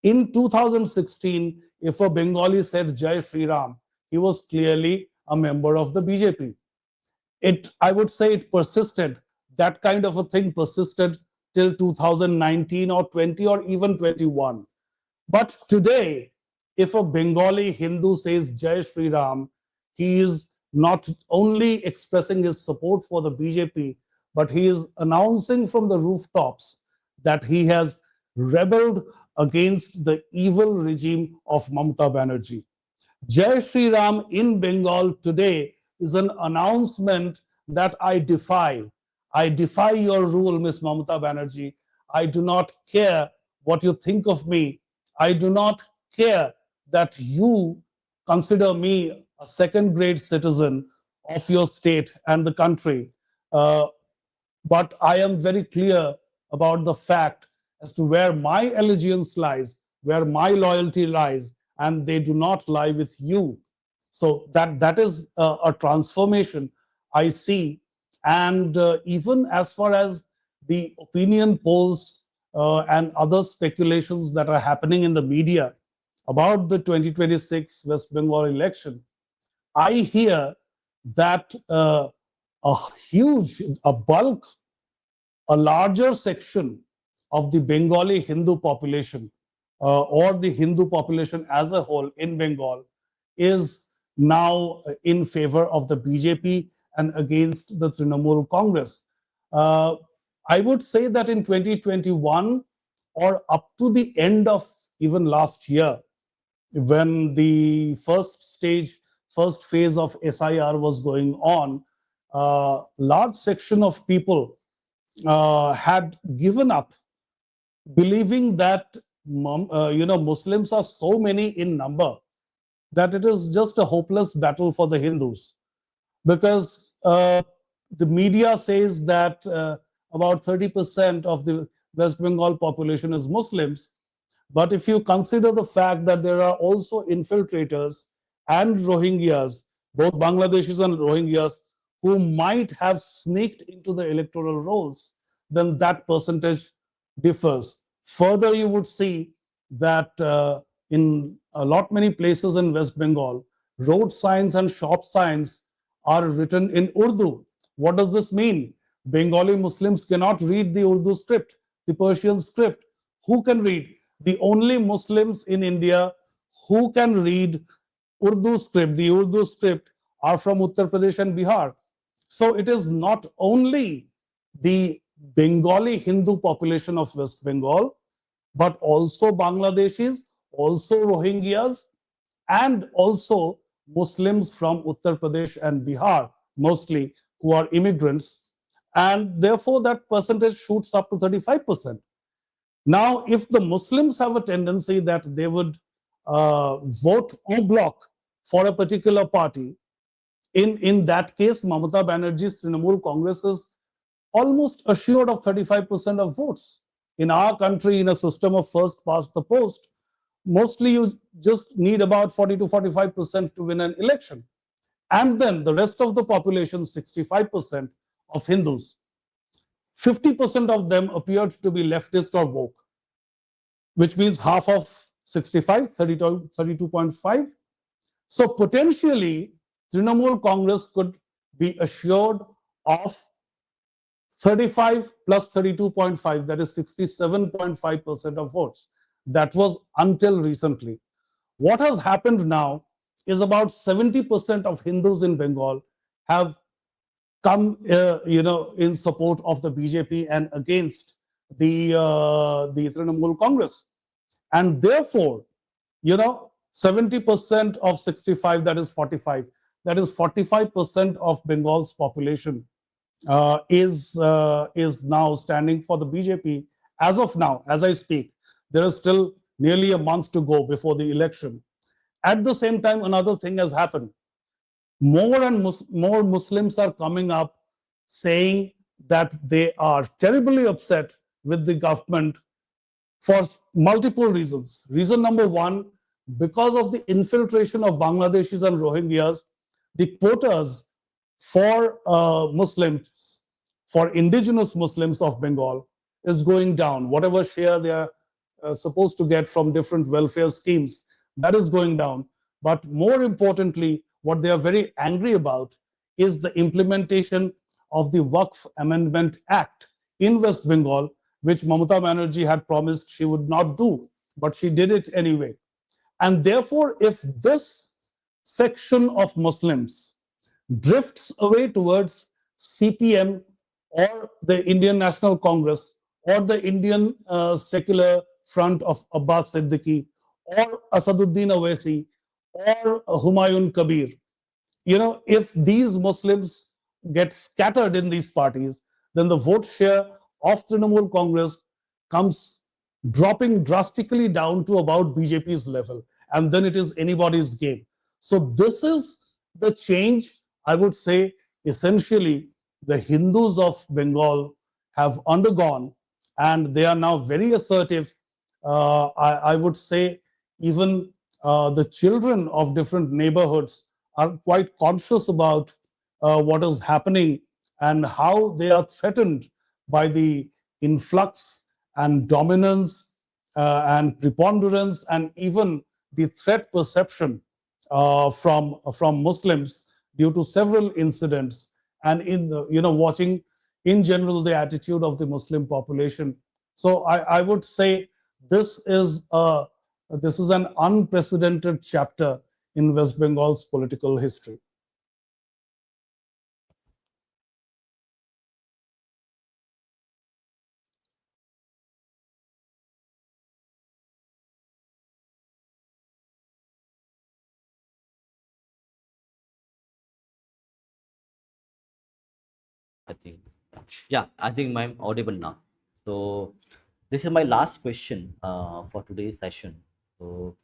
S2: In 2016, if a Bengali said Jai Shri Ram, he was clearly a member of the BJP. I would say it persisted. That kind of a thing persisted till 2019 or 20 or even 21. But today, if a Bengali Hindu says Jai Shri Ram, he is not only expressing his support for the BJP, but he is announcing from the rooftops that he has rebelled against the evil regime of Mamata Banerjee. Jai Shri Ram in Bengal today is an announcement that I defy. I defy your rule, Miss Mamata Banerjee. I do not care what you think of me. I do not care that you consider me a second-grade citizen of your state and the country. But I am very clear about the fact as to where my allegiance lies, where my loyalty lies, and they do not lie with you. So that is a transformation I see. And even as far as the opinion polls and other speculations that are happening in the media about the 2026 West Bengal election, I hear that a bulk, a larger section of the Bengali Hindu population or the Hindu population as a whole in Bengal is now in favor of the BJP and against the Trinamool Congress. I would say that in 2021 or up to the end of even last year, when the first phase of SIR was going on, a large section of people had given up, believing that Muslims are so many in number that it is just a hopeless battle for the Hindus, because the media says that about 30% of the West Bengal population is Muslims. But if you consider the fact that there are also infiltrators and Rohingyas, both Bangladeshis and Rohingyas, who might have sneaked into the electoral rolls, then that percentage differs. Further, you would see that in a lot many places in West Bengal, road signs and shop signs are written in Urdu. What does this mean? Bengali Muslims cannot read the Urdu script, the Persian script. Who can read? The only Muslims in India who can read Urdu script, the Urdu script, are from Uttar Pradesh and Bihar. So it is not only the Bengali Hindu population of West Bengal, but also Bangladeshis, also Rohingyas, and also Muslims from Uttar Pradesh and Bihar, mostly, who are immigrants. And therefore, that percentage shoots up to 35%. Now, if the Muslims have a tendency that they would vote en bloc for a particular party, in that case, Mamata Banerjee's Trinamool Congress is almost assured of 35% of votes. In our country, in a system of first past the post, mostly you just need about 40 to 45% to win an election. And then the rest of the population, 65% of Hindus, 50% of them appeared to be leftist or woke, which means half of 65, 32.5. So potentially, Trinamool Congress could be assured of 35 plus 32.5, that is 67.5% of votes. That was until recently. What has happened now is about 70% of Hindus in Bengal have come, in support of the BJP and against the Trinamool Congress, and therefore, 70% of 65, that is 45, that is 45% of Bengal's population is now standing for the BJP as of now, as I speak. There is still nearly a month to go before the election. At the same time, another thing has happened. More and more Muslims are coming up saying that they are terribly upset with the government for multiple reasons. Reason number one, because of the infiltration of Bangladeshis and Rohingyas, the quotas for Muslims, for indigenous Muslims of Bengal, is going down. Whatever share they are supposed to get from different welfare schemes, that is going down. But more importantly, what they are very angry about is the implementation of the Waqf Amendment Act in West Bengal, which Mamata Banerjee had promised she would not do, but she did it anyway. And therefore, if this section of Muslims drifts away towards CPM or the Indian National Congress or the Indian Secular Front of Abbas Siddiqui or Asaduddin Owaisi or Humayun Kabir, if these Muslims get scattered in these parties, then the vote share of Trinamool Congress comes dropping drastically down to about BJP's level, and then it is anybody's game. So this is the change, I would say, essentially the Hindus of Bengal have undergone, and they are now very assertive. I would say even the children of different neighborhoods are quite conscious about what is happening and how they are threatened by the influx and dominance and preponderance and even the threat perception from Muslims due to several incidents, and in the, watching in general the attitude of the Muslim population. So I would say this is an unprecedented chapter in West Bengal's political history.
S1: I think. Yeah, I think I'm audible now. So this is my last question for today's session. So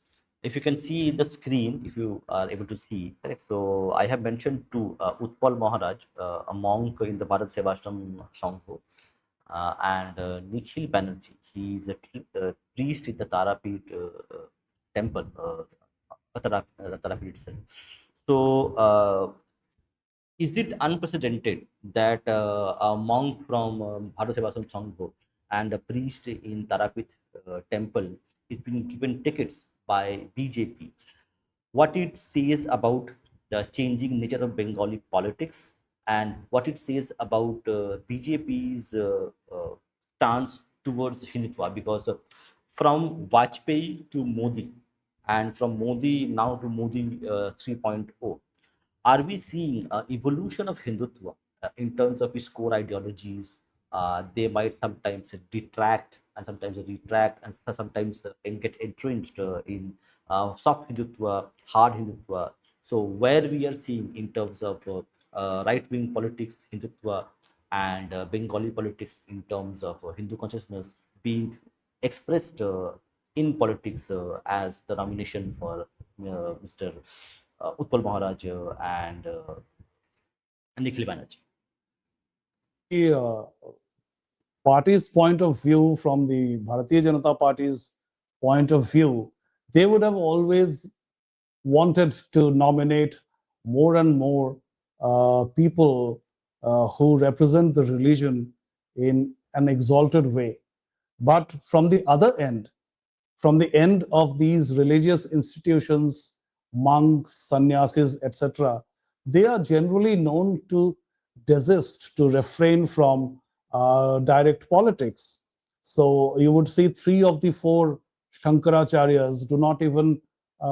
S1: if you can see the screen, if you are able to see, correct. So I have mentioned to Utpal Maharaj, a monk in the Bharat Sevashram stronghold, and Nikhil Banerjee. He is a priest in the Tarapit temple, Tarapit itself. So is it unprecedented that a monk from Bharat Sevasam Sangho and a priest in Tarapith temple is being given tickets by BJP? What it says about the changing nature of Bengali politics and what it says about BJP's stance towards Hindutva, because from Vajpayee to Modi and from Modi now to Modi 3.0, are we seeing evolution of Hindutva in terms of its core ideologies? They might sometimes detract and sometimes retract and sometimes get entrenched in soft Hindutva, hard Hindutva. So where we are seeing in terms of right-wing politics, Hindutva, and Bengali politics in terms of Hindu consciousness being expressed in politics as the nomination for Mr. Utpal Maharaj and Nikhil Banerjee.
S2: The party's point of view, from the Bharatiya Janata Party's point of view, they would have always wanted to nominate more and more people who represent the religion in an exalted way. But from the other end, from the end of these religious institutions, monks, sannyasis, etc., they are generally known to desist, to refrain from direct politics. So you would see three of the four Shankaracharyas do not even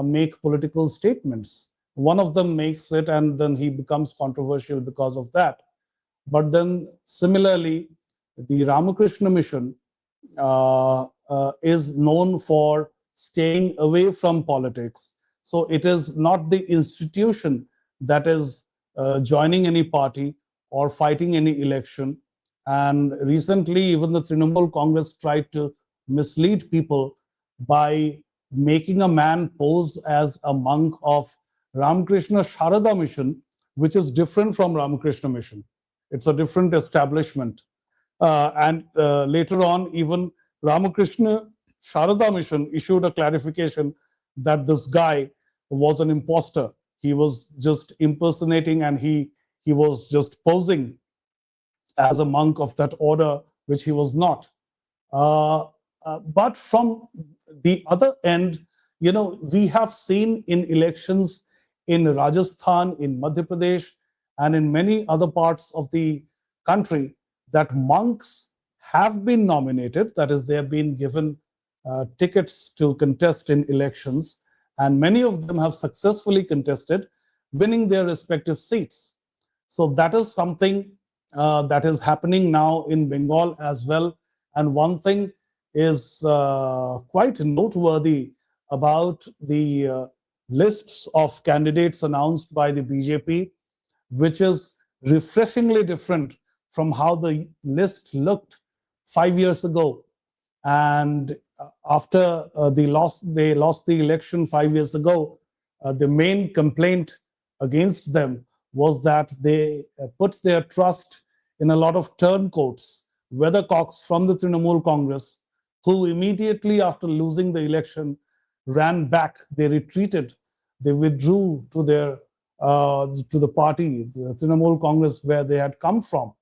S2: make political statements. One of them makes it, and then he becomes controversial because of that. But then, similarly, the Ramakrishna Mission is known for staying away from politics. So it is not the institution that is joining any party or fighting any election. And recently, even the Trinamool Congress tried to mislead people by making a man pose as a monk of Ramakrishna Sharada Mission, which is different from Ramakrishna Mission. It's a different establishment. And later on, even Ramakrishna Sharada Mission issued a clarification that this guy was an imposter. He was just impersonating, and he was just posing as a monk of that order, which he was not. But from the other end, we have seen in elections in Rajasthan, in Madhya Pradesh, and in many other parts of the country that monks have been nominated, that is, they have been given tickets to contest in elections, and many of them have successfully contested, winning their respective seats. So that is something that is happening now in Bengal as well. And one thing is quite noteworthy about the lists of candidates announced by the BJP, which is refreshingly different from how the list looked 5 years ago. And after they lost the election 5 years ago, the main complaint against them was that they put their trust in a lot of turncoats, weathercocks from the Trinamool Congress, who immediately after losing the election ran back. They retreated. They withdrew to the party, the Trinamool Congress, where they had come from.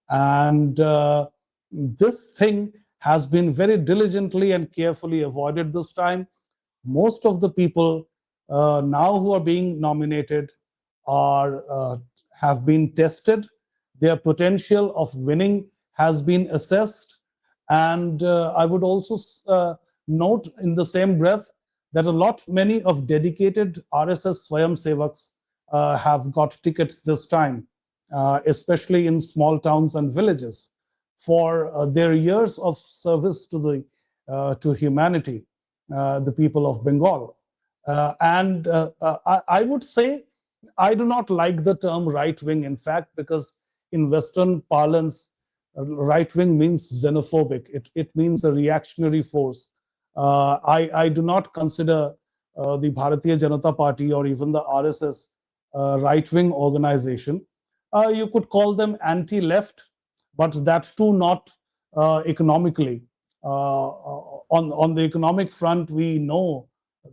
S2: And this thing has been very diligently and carefully avoided this time. Most of the people now who are being nominated have been tested. Their potential of winning has been assessed. And I would also note in the same breath that many of dedicated RSS Swayamsevaks have got tickets this time, especially in small towns and villages, for their years of service to humanity, the people of Bengal. And I would say I do not like the term right wing, in fact, because in Western parlance, right wing means xenophobic. It means a reactionary force. I do not consider the Bharatiya Janata Party or even the RSS right wing organization. You could call them anti-left, but that too not economically. On the economic front, we know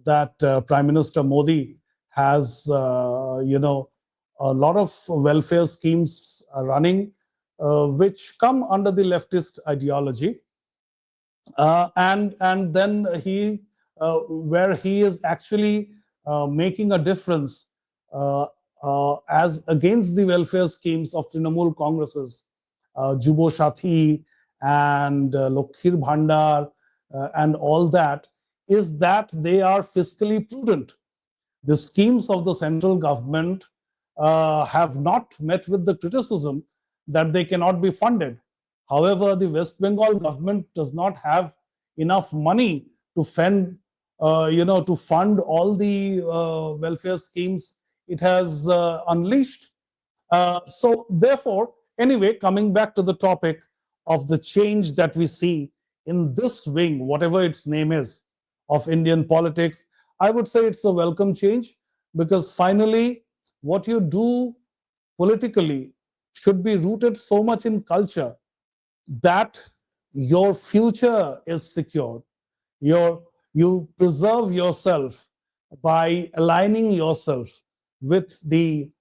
S2: that Prime Minister Modi has a lot of welfare schemes running, which come under the leftist ideology, and then where he is actually making a difference as against the welfare schemes of Trinamool Congresses, Jubo Sathi and Lokhir Bhandar and all that, is that they are fiscally prudent. The schemes of the central government have not met with the criticism that they cannot be funded. However, the West Bengal government does not have enough money to fund all the welfare schemes it has unleashed. So therefore, anyway, coming back to the topic of the change that we see in this wing, whatever its name is, of Indian politics, I would say it's a welcome change. because finally, what you do politically should be rooted so much in culture that your future is secured. You preserve yourself by aligning yourself with the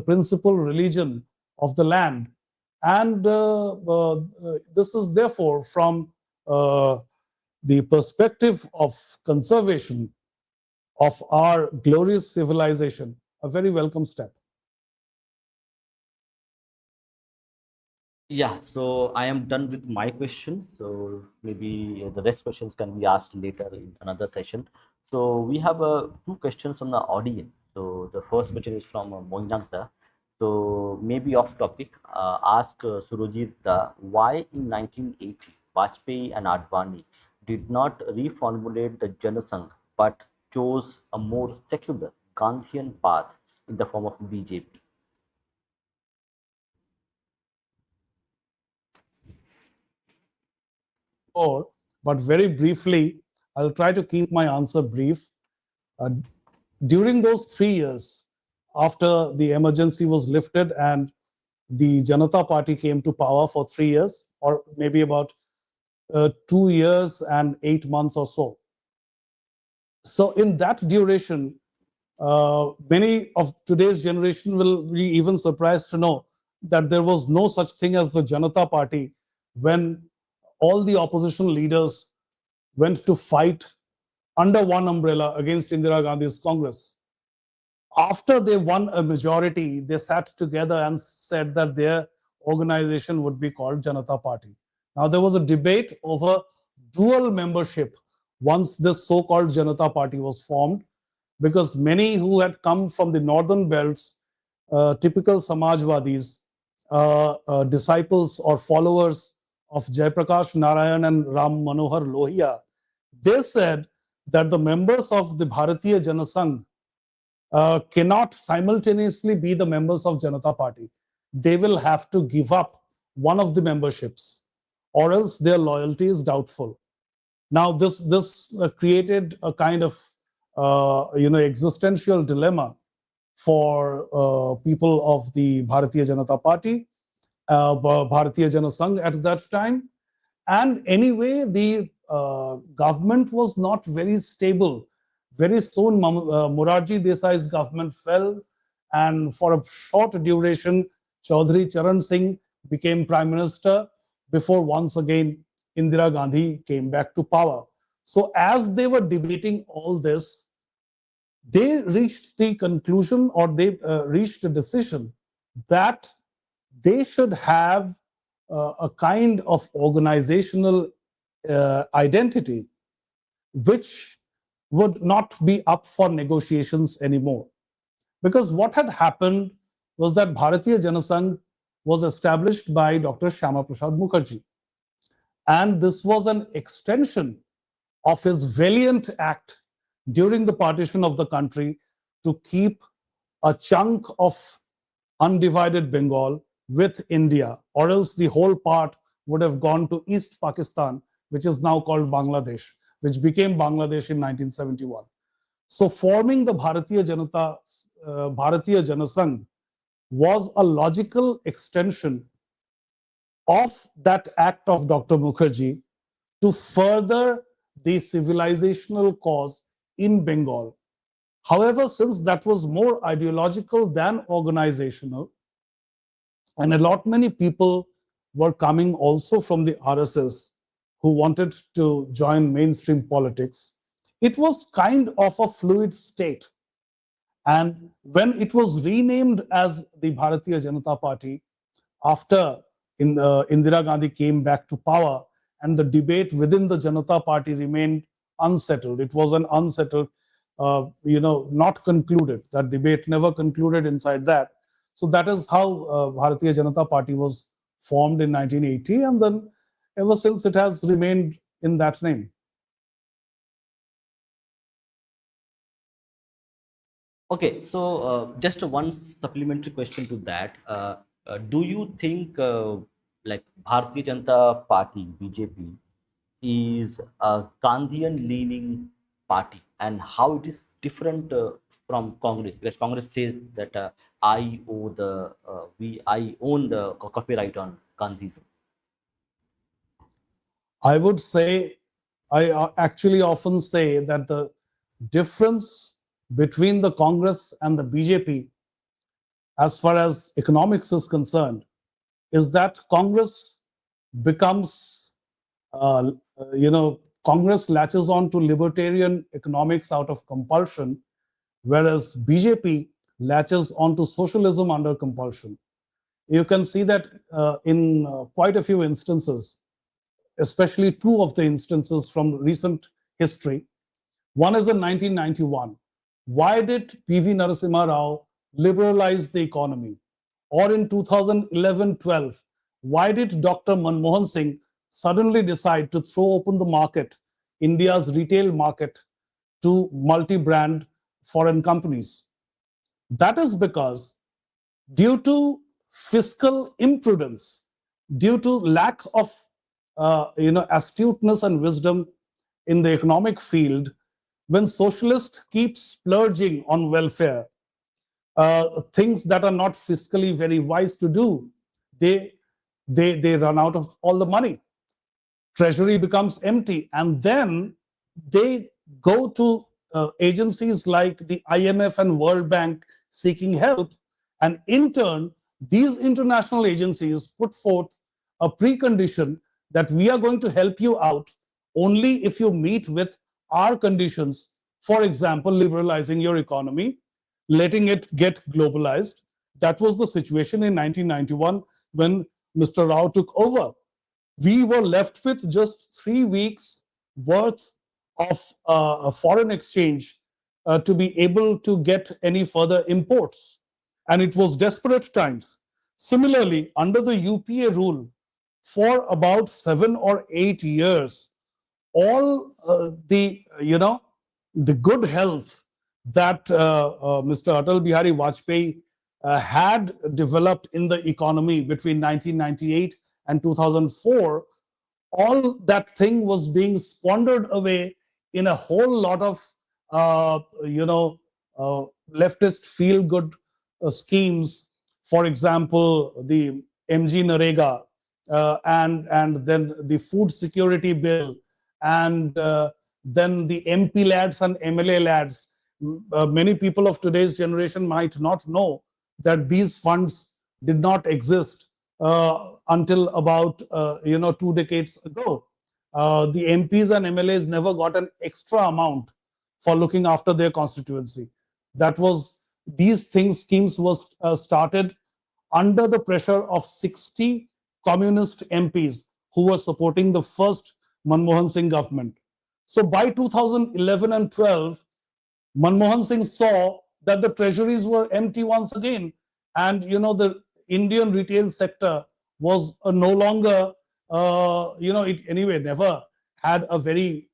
S2: principal religion of the land. And this is therefore from uh, the perspective of conservation of our glorious civilization, a very welcome step.
S1: Yeah, so I am done with my questions. So maybe the rest questions can be asked later in another session. So we have two questions from the audience. So the first question is from Monjangta. So maybe off topic. Ask Surajit why in 1980 Vajpayee and Advani did not reformulate the Janasangh but chose a more secular Gandhian path in the form of BJP.
S2: Or, but very briefly, I'll try to keep my answer brief. Uh, During those 3 years, after the emergency was lifted and the Janata Party came to power for 3 years, or maybe about 2 years and 8 months or so. So, in that duration, many of today's generation will be even surprised to know that there was no such thing as the Janata Party when all the opposition leaders went to fight under one umbrella against Indira Gandhi's Congress. After they won a majority, they sat together and said that their organization would be called Janata Party. Now, there was a debate over dual membership once this so called Janata Party was formed, because many who had come from the northern belts, typical Samajwadis, disciples or followers of Jayaprakash Narayan and Ram Manohar Lohia, they said that the members of the Bharatiya Janasangh cannot simultaneously be the members of Janata Party. They will have to give up one of the memberships, or else their loyalty is doubtful. Now, this created a kind of existential dilemma for people of the Bharatiya Janata Party, Bharatiya Janasangh at that time. And anyway, the government was not very stable. Very soon, Morarji Desai's government fell, and for a short duration, Chaudhry Charan Singh became prime minister before once again Indira Gandhi came back to power. So, as they were debating all this, they reached the conclusion, or they reached a decision that they should have a kind of organizational identity which would not be up for negotiations anymore. Because what had happened was that Bharatiya Janasangh was established by Dr. Shyama Prasad Mukherjee. And this was an extension of his valiant act during the partition of the country to keep a chunk of undivided Bengal with India, or else the whole part would have gone to East Pakistan, which is now called Bangladesh, which became Bangladesh in 1971. So, forming the Bharatiya Janasangh was a logical extension of that act of Dr. Mukherjee to further the civilizational cause in Bengal. However, since that was more ideological than organizational, and a lot many people were coming also from the RSS who wanted to join mainstream politics, it was kind of a fluid state. And when it was renamed as the Bharatiya Janata Party after Indira Gandhi came back to power, and the debate within the Janata Party remained unsettled. It was an unsettled, not concluded. That debate never concluded inside that. So that is how Bharatiya Janata Party was formed in 1980, and then ever since it has remained in that name.
S1: Okay, so just one supplementary question to that. Do you think like Bharatiya Janata Party (BJP) is a Gandhian leaning party, and how it is different from Congress, because Congress says that I own the copyright on Gandhism.
S2: I would say, I actually often say that the difference between the Congress and the BJP, as far as economics is concerned, is that Congress becomes, Congress latches on to libertarian economics out of compulsion, whereas BJP latches onto socialism under compulsion. You can see that in quite a few instances, especially two of the instances from recent history. One is in 1991. Why did P.V. Narasimha Rao liberalize the economy? Or in 2011-12, why did Dr. Manmohan Singh suddenly decide to throw open the market, India's retail market, to multi-brand foreign companies? That is because, due to fiscal imprudence, due to lack of astuteness and wisdom in the economic field, when socialists keep splurging on welfare, things that are not fiscally very wise to do, they run out of all the money. Treasury becomes empty, and then they go to agencies like the IMF and World Bank seeking help, and in turn, these international agencies put forth a precondition that we are going to help you out only if you meet with our conditions. For example, liberalizing your economy, letting it get globalized. That was the situation in 1991 when Mr. Rao took over. We were left with just 3 weeks worth of foreign exchange to be able to get any further imports. And it was desperate times. Similarly, under the UPA rule, for about 7 or 8 years, all the good health that Mr. Atal Bihari Vajpayee had developed in the economy between 1998 and 2004, all that thing was being squandered away in a whole lot of leftist feel-good schemes. For example, the MG Narega, and then the food security bill, and then the MP lads and MLA lads. Many people of today's generation might not know that these funds did not exist until about 2 decades ago. The MPs and MLAs never got an extra amount for looking after their constituency. These schemes was started under the pressure of 60 communist MPs who were supporting the first Manmohan Singh government. So by 2011 and 12, Manmohan Singh saw that the treasuries were empty once again, and the Indian retail sector was no longer, it anyway never had a very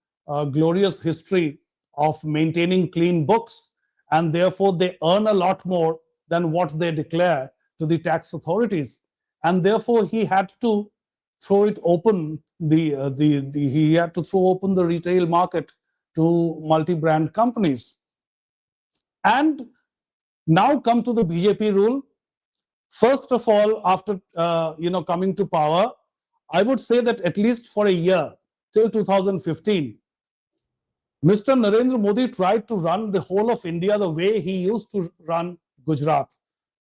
S2: glorious history of maintaining clean books, and therefore they earn a lot more than what they declare to the tax authorities, and therefore he had to throw it open. He had to throw open the retail market to multi-brand companies. And now come to the BJP rule. First of all, after coming to power, I would say that at least for a year, till 2015, Mr. Narendra Modi tried to run the whole of India the way he used to run Gujarat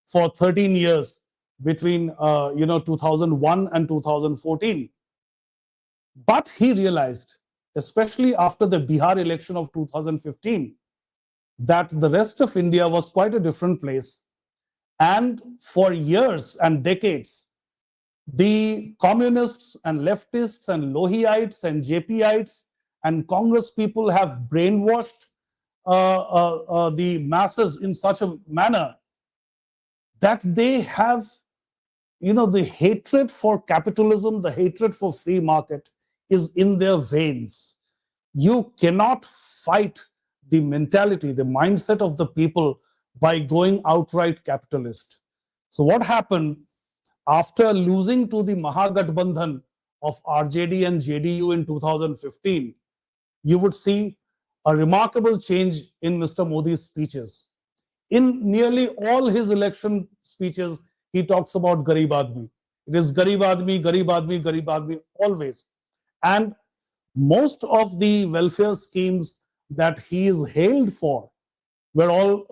S2: for 13 years between 2001 and 2014. But he realized, especially after the Bihar election of 2015, that the rest of India was quite a different place. And for years and decades, the communists and leftists and Lohiites and JPites and Congress people have brainwashed the masses in such a manner that they have, the hatred for capitalism, the hatred for free market is in their veins. You cannot fight the mentality, the mindset of the people by going outright capitalist. So what happened after losing to the Mahagathbandhan of RJD and JDU in 2015, you would see a remarkable change in Mr. Modi's speeches. In nearly all his election speeches, he talks about Garib Admi. It is Garib Admi, Garib Admi, Garib Admi, always. And most of the welfare schemes that he is hailed for were all,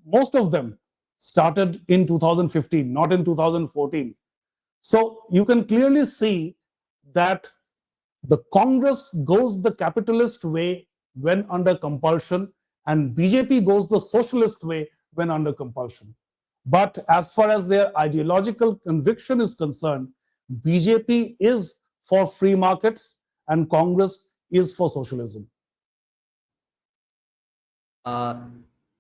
S2: most of them started in 2015, not in 2014. So you can clearly see that the Congress goes the capitalist way when under compulsion, and BJP goes the socialist way when under compulsion. But as far as their ideological conviction is concerned, BJP is for free markets and Congress is for socialism.
S1: Uh,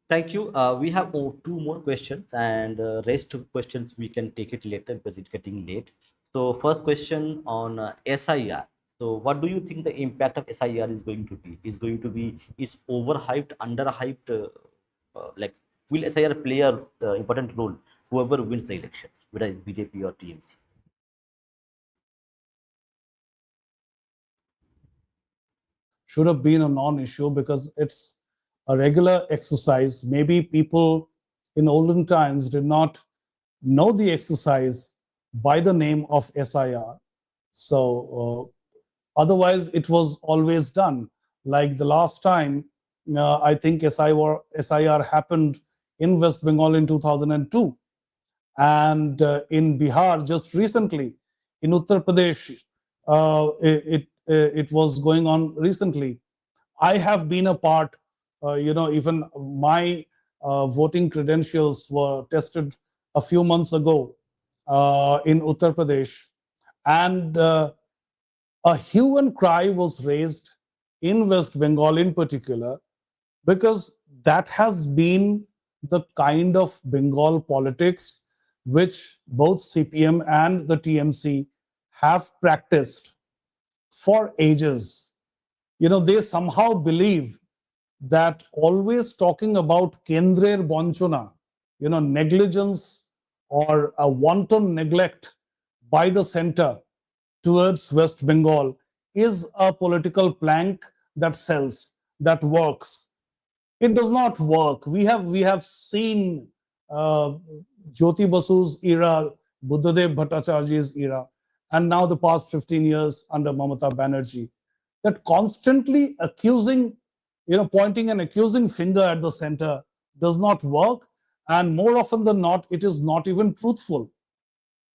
S1: Thank you. We have two more questions, and rest of questions we can take it later because it's getting late. So, first question on SIR. So, what do you think the impact of SIR is going to be? Is overhyped, underhyped? Like, will SIR play a important role? Whoever wins the elections, whether it's BJP or TMC.
S2: Should have been a non-issue because it's a regular exercise. Maybe people in olden times did not know the exercise by the name of SIR. So otherwise, it was always done. Like the last time, I think SIR happened in West Bengal in 2002. And in Bihar, just recently, in Uttar Pradesh, it was going on recently. I have been a part, even my voting credentials were tested a few months ago in Uttar Pradesh. And a hue and cry was raised in West Bengal in particular, because that has been the kind of Bengal politics which both CPM and the TMC have practiced for ages. They somehow believe that always talking about Kendrer Bonchona, negligence or a wanton neglect by the center towards West Bengal is a political plank that sells, that works. It does not work. We have seen Jyoti Basu's era, Buddhadev Bhattacharya's era, and now the past 15 years under Mamata Banerjee, that constantly accusing, pointing an accusing finger at the center does not work. And more often than not, it is not even truthful.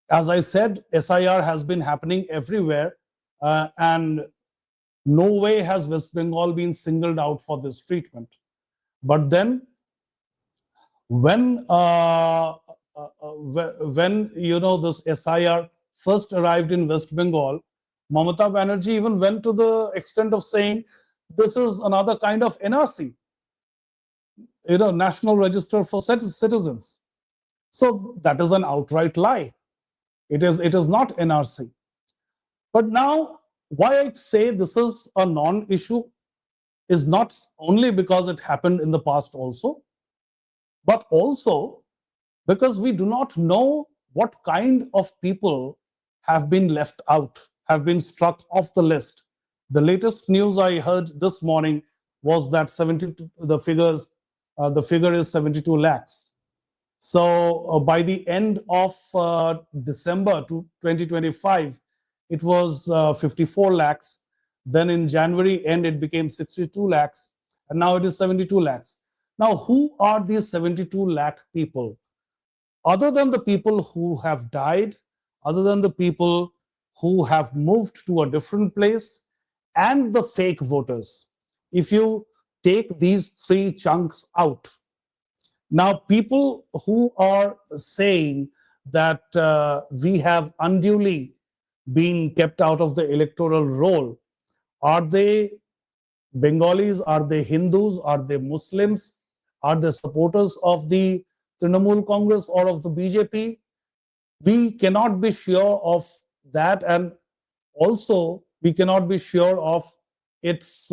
S2: As I said, SIR has been happening everywhere, and no way has West Bengal been singled out for this treatment. But then, when this SIR first arrived in West Bengal, Mamata Banerjee even went to the extent of saying this is another kind of NRC, National Register for Citizens. So that is an outright lie. It is not NRC. But now, why I say this is a non-issue is not only because it happened in the past also, but also because we do not know what kind of people have been left out, have been struck off the list. The latest news I heard this morning was that the figure is 72 lakhs. So by the end of December 2025, it was 54 lakhs. Then in January end, it became 62 lakhs. And now it is 72 lakhs. Now, who are these 72 lakh people? Other than the people who have died, other than the people who have moved to a different place, and the fake voters. If you take these three chunks out, now people who are saying that we have unduly been kept out of the electoral roll, are they Bengalis? Are they Hindus? Are they Muslims? Are they supporters of the Trinamool Congress or of the BJP? We cannot be sure of that, and also we cannot be sure of its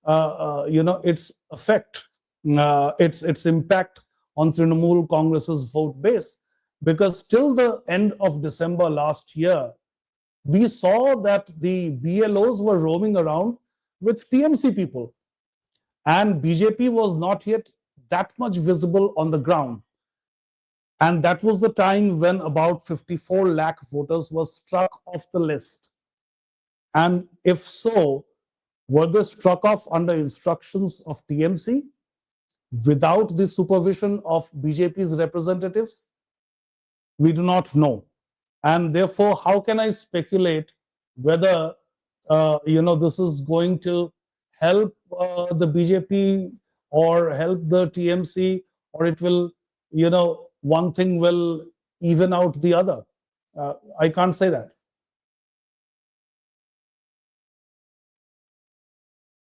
S2: its effect, its impact on Trinamool Congress's vote base, because till the end of December last year, we saw that the BLOs were roaming around with TMC people, and BJP was not yet that much visible on the ground. And that was the time when about 54 lakh voters were struck off the list. And if so, were they struck off under instructions of TMC without the supervision of BJP's representatives? We do not know. And therefore, how can I speculate whether this is going to help the BJP or help the TMC, or it will, one thing will even out the other? I can't say that.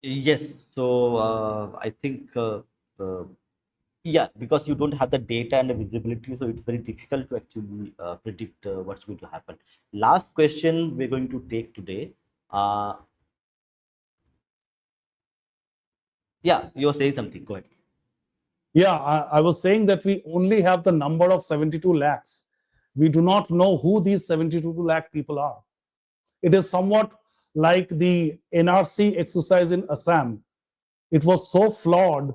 S1: Yes. So I think yeah, because you don't have the data and the visibility, so it's very difficult to actually predict what's going to happen. Last question we're going to take today. Uh, yeah, you're saying something. Go ahead.
S2: Yeah, I was saying that we only have the number of 72 lakhs. We do not know who these 72 lakh people are. It is somewhat like the NRC exercise in Assam. It was so flawed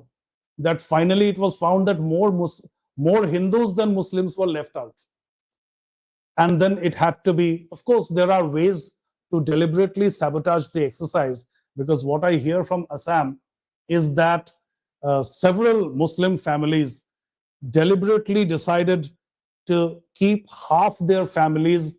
S2: that finally it was found that more Hindus than Muslims were left out. And then it had to be, of course, there are ways to deliberately sabotage the exercise, because what I hear from Assam is that several Muslim families deliberately decided to keep half their families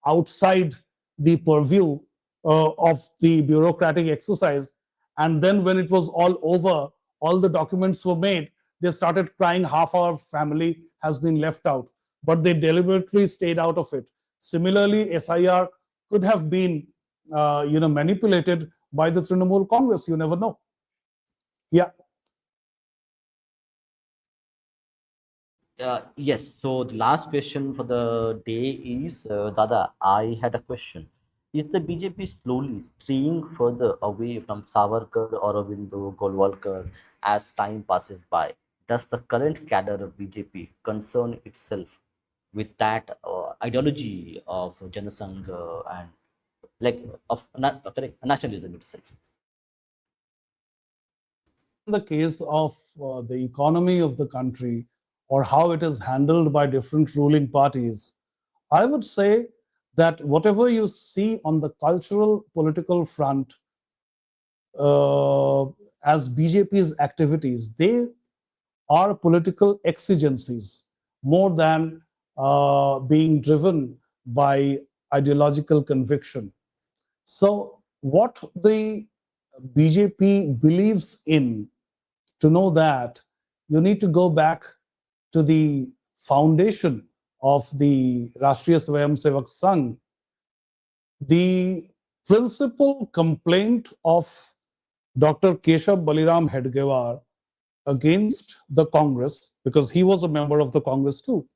S2: outside the purview of the bureaucratic exercise. And then when it was all over, all the documents were made, they started crying, half our family has been left out. But they deliberately stayed out of it. Similarly, SIR could have been manipulated by the Trinamool Congress. You never know. Yeah.
S1: Yes. So the last question for the day is, Dada, I had a question. Is the BJP slowly straying further away from Savarkar, Aurobindo, Golwalkar as time passes by? Does the current cadre of BJP concern itself with that ideology of Janasangh and like of correct, nationalism itself?
S2: In the case of the economy of the country, or how it is handled by different ruling parties, I would say that whatever you see on the cultural political front as BJP's activities, they are political exigencies more than being driven by ideological conviction. So, what the BJP believes in, to know that, you need to go back to the foundation of the Rashtriya Swayamsevak Sangh. The principal complaint of Dr. Keshav Baliram Hedgewar against the Congress, because he was a member of the Congress too,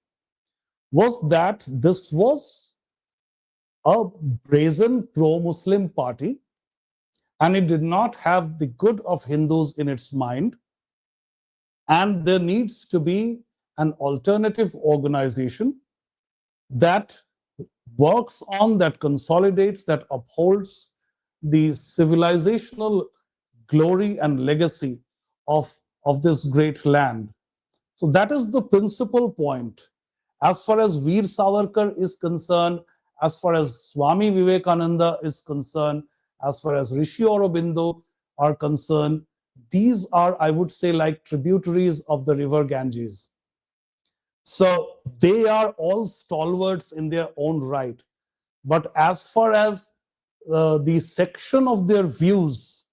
S2: was that this was a brazen pro-Muslim party and it did not have the good of Hindus in its mind. And there needs to be an alternative organization that works on, that consolidates, that upholds the civilizational glory and legacy of this great land. So that is the principal point. As far as Veer Savarkar is concerned, as far as Swami Vivekananda is concerned, as far as Rishi Aurobindo are concerned, these are, I would say, like tributaries of the river Ganges. So they are all stalwarts in their own right. But as far as the section of their views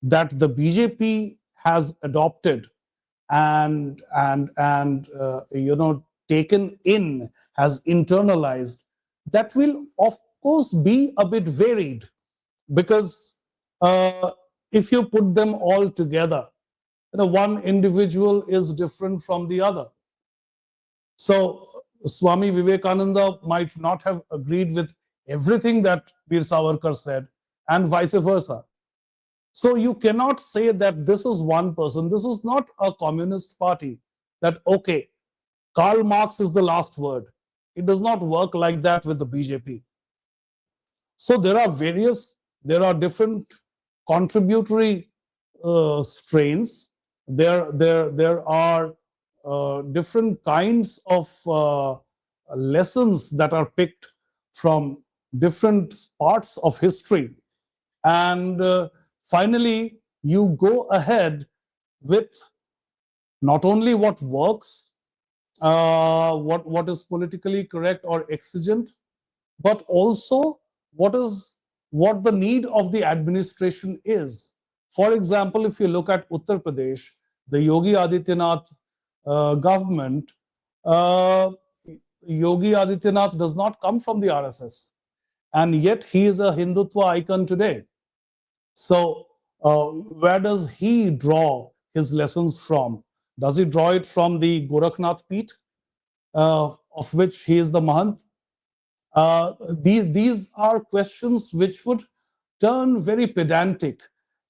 S2: that the BJP has adopted and taken in, has internalized, that will of course be a bit varied, because if you put them all together, one individual is different from the other. So Swami Vivekananda might not have agreed with everything that Veer Savarkar said, and vice versa. So you cannot say that this is one person. This is not a communist party that, okay, Karl Marx is the last word. It does not work like that with the BJP. So there are different contributory strains, There are different kinds of lessons that are picked from different parts of history. And finally, you go ahead with not only what works, what is politically correct or exigent, but also what the need of the administration is. For example, if you look at Uttar Pradesh, the Yogi Adityanath government, uh, Yogi Adityanath does not come from the RSS, and yet he is a Hindutva icon today. So, where does he draw his lessons from? Does he draw it from the Gorakhnath Peeth, of which he is the Mahant? These are questions which would turn very pedantic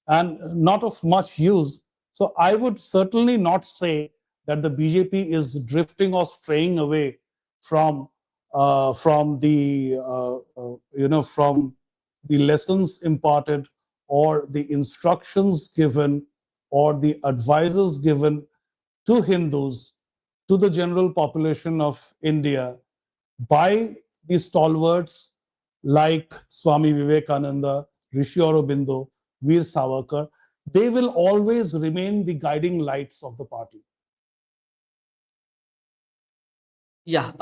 S2: and not of much use. So I would certainly not say that the BJP is drifting or straying away from the from the lessons imparted or the instructions given or the advices given to Hindus, to the general population of India by the stalwarts like Swami Vivekananda, Rishi Aurobindo, Veer Savarkar. They will always remain the guiding lights of the party.
S1: Yeah,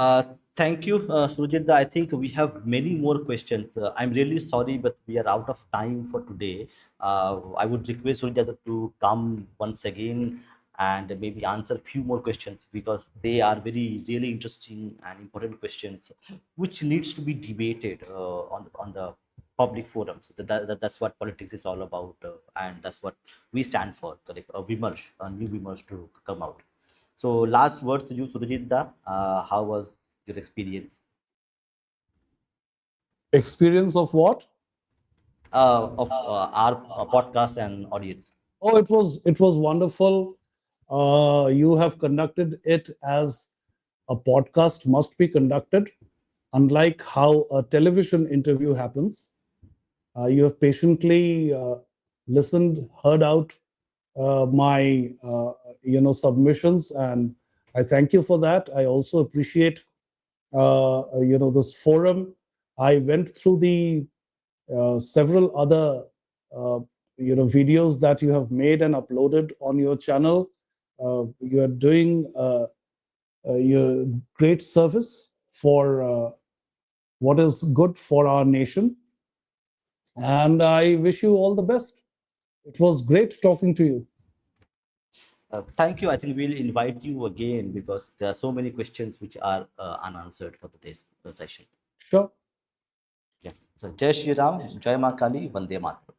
S1: thank you, Surajit. I think we have many more questions. I'm really sorry, but we are out of time for today. I would request Surajit to come once again and maybe answer a few more questions because they are very really interesting and important questions, which needs to be debated on the public forums. That's what politics is all about, and that's what we stand for. Correct? A new Vimarsh to come out. So last words to you, Surajit Da. How was your experience
S2: Experience of what?
S1: of our podcast and audience?
S2: Oh, it was wonderful. You have conducted it as a podcast must be conducted, unlike how a television interview happens. You have patiently listened, heard out my submissions, and I thank you for that. I also appreciate this forum. I went through the several other videos that you have made and uploaded on your channel. You are doing your great service for what is good for our nation, and I wish you all the best. It was great talking to you.
S1: Thank you. I think we'll invite you again because there are so many questions which are unanswered for today's session.
S2: Sure.
S1: Yeah. So Jai Shri Ram, Jai Ma Kali, Vande Mataram.